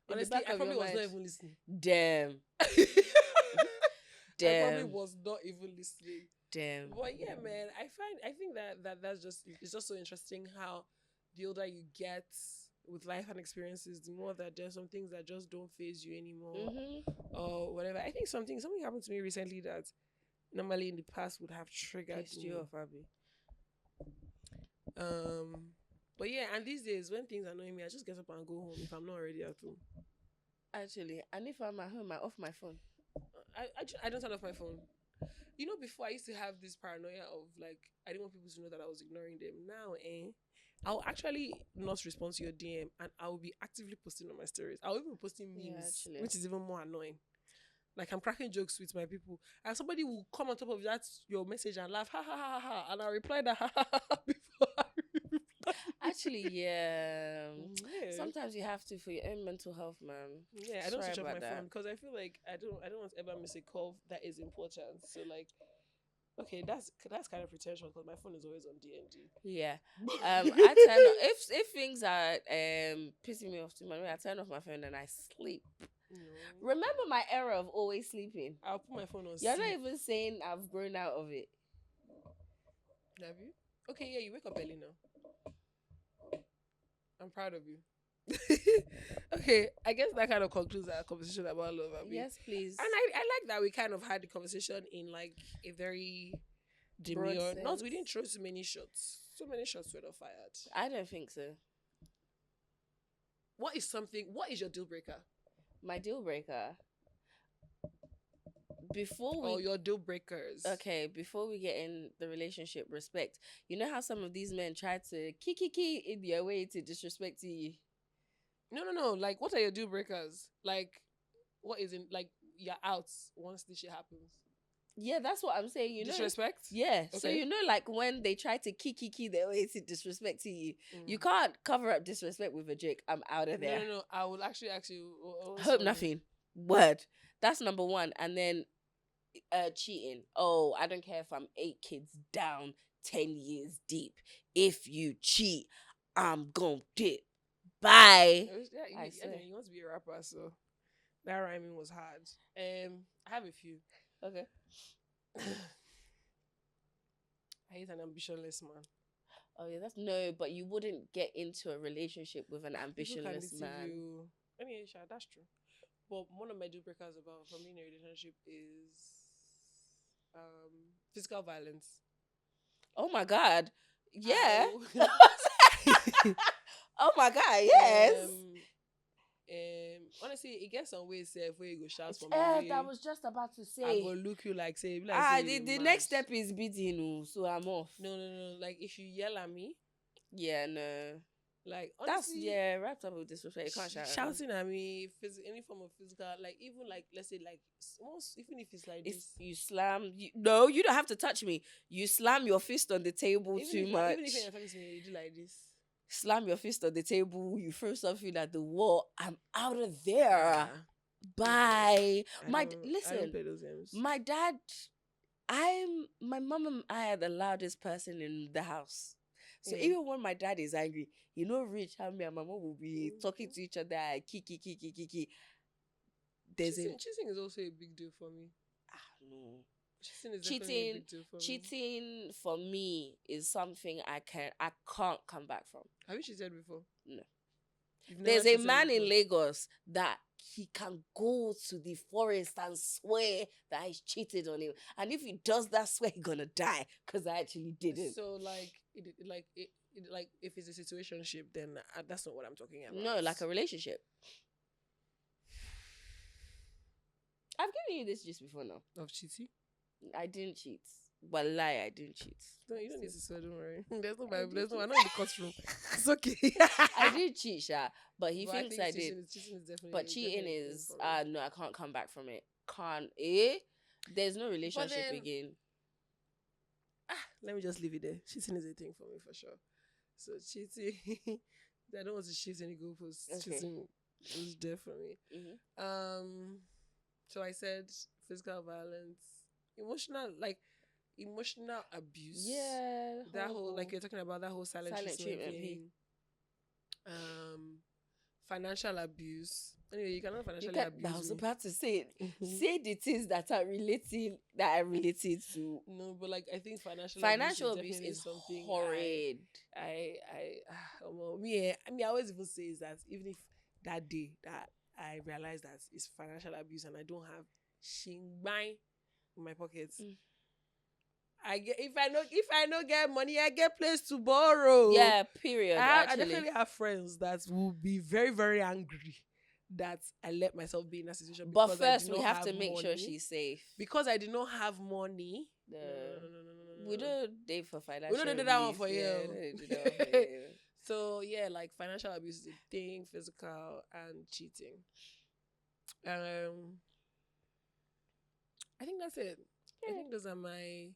honestly, I probably was not even listening. Damn. I probably was not even listening. Damn. But yeah, man, I think that's just, it's just so interesting how the older you get with life and experiences, the more that there's some things that just don't phase you anymore or whatever. I think something happened to me recently that normally in the past would have triggered you off, Abby. But yeah, and these days when things annoy me, I just get up and go home if I'm not already at home. Actually, and if I'm at home, I off my phone. I don't turn off my phone. You know, before I used to have this paranoia of like, I didn't want people to know that I was ignoring them. Now, I'll actually not respond to your DM and I'll be actively posting on my stories. I'll even be posting memes, which is even more annoying. Like, I'm cracking jokes with my people. And somebody will come on top of that, your message, and laugh, ha ha ha ha, and I'll reply that ha ha ha before I reply. Actually, yeah. Yeah. Sometimes you have to for your own mental health, man. Yeah, I don't Sorry switch off my about that. phone because I feel like I don't want to ever miss a call that is important. So like, okay, that's kind of pretentious because my phone is always on DND. Yeah. I turn off, if things are pissing me off too much, I turn off my phone and I sleep. No. Remember my era of always sleeping. I'll put my phone on You're not sleep. even saying I've grown out of it. Have you? Okay, yeah, you wake up early now. I'm proud of you. Okay, I guess that kind of concludes our conversation about love. Abi. Yes, please. And I like that we kind of had the conversation in like a very Broad demure. Not sense. we didn't throw so many shots. So many shots were not fired. I don't think so. What is your deal breaker? My deal breaker. Before we Or your deal breakers? Okay, before we get in the relationship, respect. You know how some of these men try to kiki in their way to disrespect you? No. Like, what are your deal breakers? Like, what is in like you're out once this shit happens? Yeah, that's what I'm saying. You know, Disrespect? yeah. Okay. So you know, like when they try to kiki their way to disrespect you, Mm. you can't cover up disrespect with a joke. I'm out of there. No. I will actually ask you. Hope nothing. Word. That's number one. And then cheating. Oh, I don't care if I'm 8 kids down, 10 years deep. If you cheat, I'm gonna dip. Bye. Yeah, I swear. anyway, he wants to be a rapper, so that rhyming was hard. I have a few. Okay. I hate an ambitionless man. Oh yeah, that's no, but you wouldn't get into a relationship with an ambitionless man. Anyway, sure, that's true. But one of my deal breakers about for me in a relationship is physical violence. Oh my god. Yeah. Oh my god, yes. Honestly, it gets some ways where you go shout for me. I was just about to say. I go look you like say the next step is beating, so I'm off. No. Like if you yell at me. Yeah, no. Like honestly, that's wrapped up with disrespect. You can't shout shouting at me, any form of physical, like even like let's say like even if it's like this, you slam. No, you don't have to touch me. You slam your fist on the table even too if, much. Even if you're talking to me, you do like this. Slam your fist on the table. You throw something at the wall. I'm out of there. Yeah. Bye. I don't play those games. My dad. My mom and I are the loudest person in the house. So even when my dad is angry, Rich, how me and my mom will be talking to each other, kiki. Cheating is also a big deal for me. No. Cheating is definitely a big deal for me. Cheating for me is something I can't come back from. Have you cheated before? No. There's a man in Lagos that he can go to the forest and swear that I cheated on him, and if he does that swear, he's gonna die because I actually didn't. So like if it's a situationship, then that's not what I'm talking about. No, like a relationship. I've given you this just before now. Of cheating? I didn't cheat. But lie, I didn't cheat. No, you don't need to swear, don't worry. There's no Bible. I'm not in the courtroom. It's okay. I did cheat, Sha, but he thinks I did. Cheating is definitely. But cheating is no, I can't come back from it. There's no relationship again. Let me just leave it there. Cheating is a thing for me for sure. So cheating, I don't want to shift any goalposts. Okay. Cheating is there for me. Mm-hmm. So I said physical violence, emotional abuse. Yeah. That whole like you're talking about that whole silent treatment thing. Financial abuse. Anyway, you cannot financially abuse. I was about to say it. Say the things that are related to. No, but like I think financial abuse is something horrid. I always even say is that even if that day that I realize that it's financial abuse and I don't have shingbai in my pockets. I get if I don't get money, I get place to borrow. Yeah, period. I definitely have friends that will be very, very angry that I let myself be in that situation. But first, we have to make sure she's safe. Because I did not have money. No. We don't date for financial. We don't do that one for you. So yeah, like financial abuse is a thing, physical and cheating. I think that's it. Yeah. I think those are my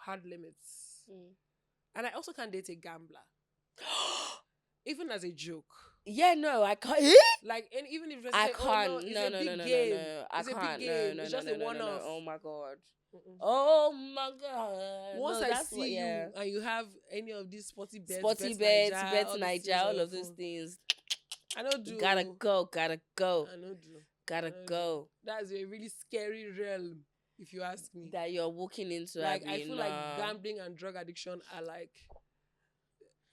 hard limits. Mm. And I also can't date a gambler. Even as a joke. Yeah, no, I can't. Like, and even if you I say, can't. oh no, it's No, a no, big no, no, game. no, no. I It's a can't. big game. No, It's no, just no, a no, no, no. one-off. Oh my god. Mm-mm. Oh my god. Once No, I that's see what. you Yeah. and you have any of these sporty bets, Sporty bet bets, Naija, bets all these Niger, things on all your of those phone. things. I don't do. Gotta go. Gotta go. I don't do. Gotta I don't do. go. That's a really scary realm, if you ask me. That you're walking into. Like, I Abby, feel nah. like gambling and drug addiction are like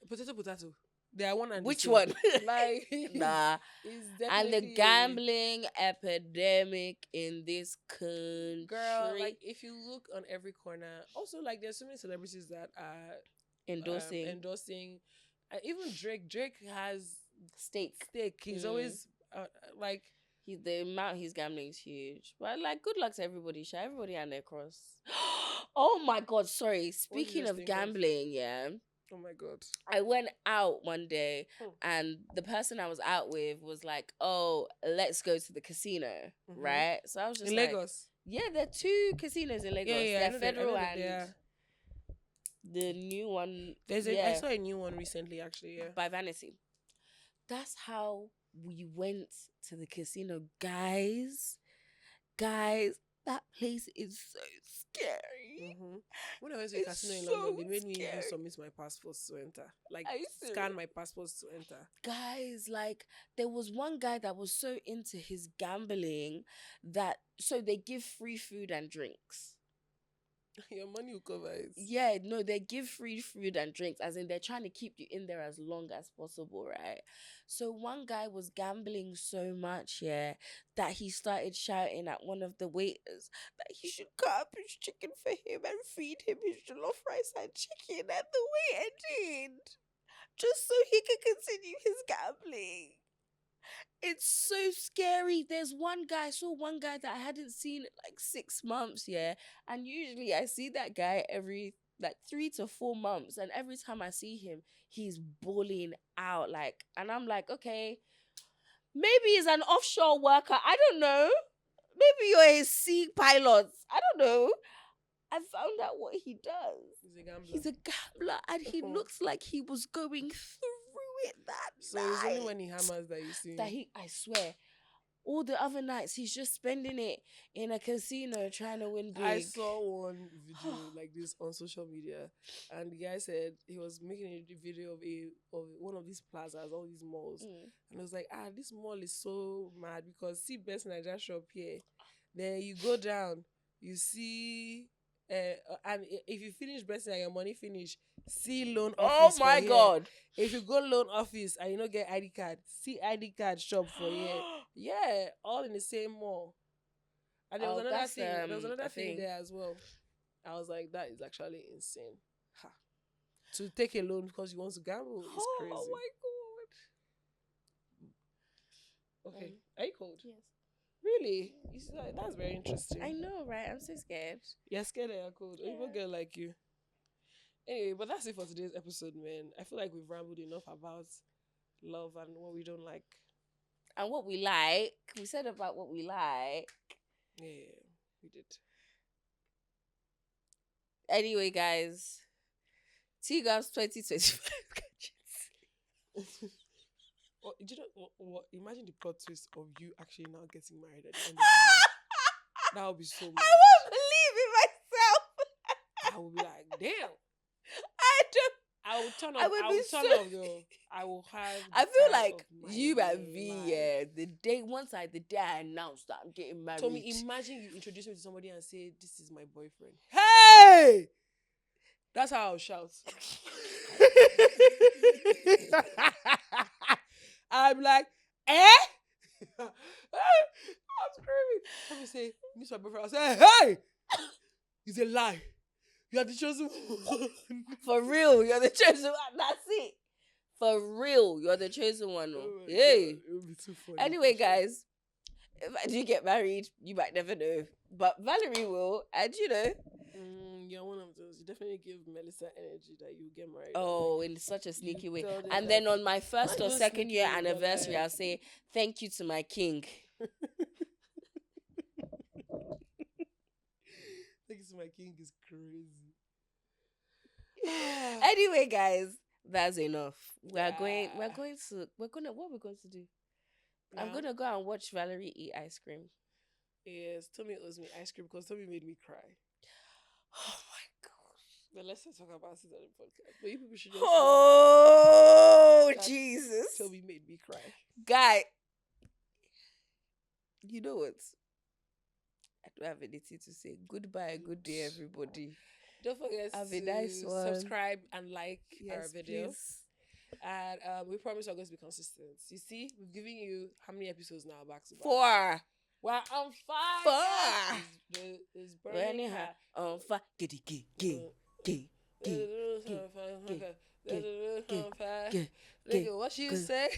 potato. They are one and the Which same. one? Like, Nah. it's And the definitely gambling epidemic in this country. girl. Like, if you look on every corner, also like there's so many celebrities that are endorsing even Drake has stake. He's always like The amount he's gambling is huge. But like, good luck to everybody. Sha. Everybody and their cross. Oh my god, sorry. Speaking just of think of? gambling, yeah. oh my god. I went out one day and the person I was out with was like, "Oh, let's go to the casino." Right? So I was just in like, Lagos. yeah, there are 2 casinos in Lagos. Yeah, They're federal and the new one. I saw a new one recently, actually. Yeah, by Vanity. That's how we went to the casino, guys. That place is so scary. When I went to a casino in London, they made me even submit my passports to enter. Like, scan my passports to enter. Guys, like, there was one guy that was so into his gambling that so they give free food and drinks. Your money will cover it. Yeah, no, they give free food and drinks, as in they're trying to keep you in there as long as possible, right? So one guy was gambling so much, yeah, that he started shouting at one of the waiters that he should cut up his chicken for him and feed him his jollof rice and chicken, and the waiter did, just so he could continue his gambling. It's so scary. I saw one guy that I hadn't seen in like 6 months, yeah. And usually I see that guy every like 3 to 4 months. And every time I see him, he's balling out. Like, and I'm like, okay, maybe he's an offshore worker. I don't know. Maybe you're a sea pilot. I don't know. I found out what he does. He's a gambler. And he looks like he was going through it that so night. it's only when he hammers that you see I swear, all the other nights he's just spending it in a casino trying to win big. I saw one video like this on social media, and the guy said he was making a video of one of these plazas, all these malls, and I was like, this mall is so mad because see Best Niger shop here, then you go down, you see. And if you finish Best and your money finish, see loan office. Oh my god! If you go loan office and you don't get ID card, see ID card shop for here. Yeah, all in the same mall. And there was another thing. There was another thing there as well. I was like, that is actually insane. To take a loan because you want to gamble is crazy. Oh my god! Okay, are you cold? Yes. Really? That's very interesting. I know, right? I'm so scared. You're scared that you're cold. Yeah. Even a girl like you. Anyway, but that's it for today's episode, man. I feel like we've rambled enough about love and what we don't like. And what we like. We said about what we like. Yeah, we did. Anyway, guys. T-Gams 2025. Do you know what? Imagine the plot twist of you actually now getting married at the end of the year. That would be so much. I won't believe in myself. I will be like, damn. I will turn off. I will turn off though. I will have. I feel like you and V, yeah. The day I announced that I'm getting married. Tommy, imagine you introduce me to somebody and say, "This is my boyfriend." Hey, that's how I'll shout. I'm like, I'm screaming. Let me say, this is my boyfriend. I'll say, hey, it's a lie. You are the chosen one. For real, you're the chosen one. That's it. For real, you're the chosen one. Hey. It would be too funny. Anyway, guys, if I do get married, you might never know. But Valerie will, and you know. You're one of those. You definitely give Melissa energy that you get married. Oh, in such a sneaky way. And then on my first or second year anniversary, I'll say, thank you to my king. Thank you to my king is crazy. Anyway, guys, that's enough. We're Yeah. going to what we're going to do. I'm Now, gonna go and watch Valerie eat ice cream. yes, Tommy owes me ice cream because Tommy made me cry. Oh my god. But let's not talk about it on the podcast. But you people should just Oh that Jesus. Tommy made me cry. Guy. You know what? I don't have anything to say. Goodbye, good day, everybody. Don't forget Have a to nice one. subscribe and like our Yes, video. please. And we promise we're going to be consistent. You see, we've given you how many episodes now back to back? 4. We're on fire. 4. It's burning hot. On fire. Look at what you say.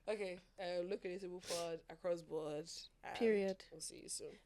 Okay, Lowkey Relatable pod across board. Period. We'll see you soon.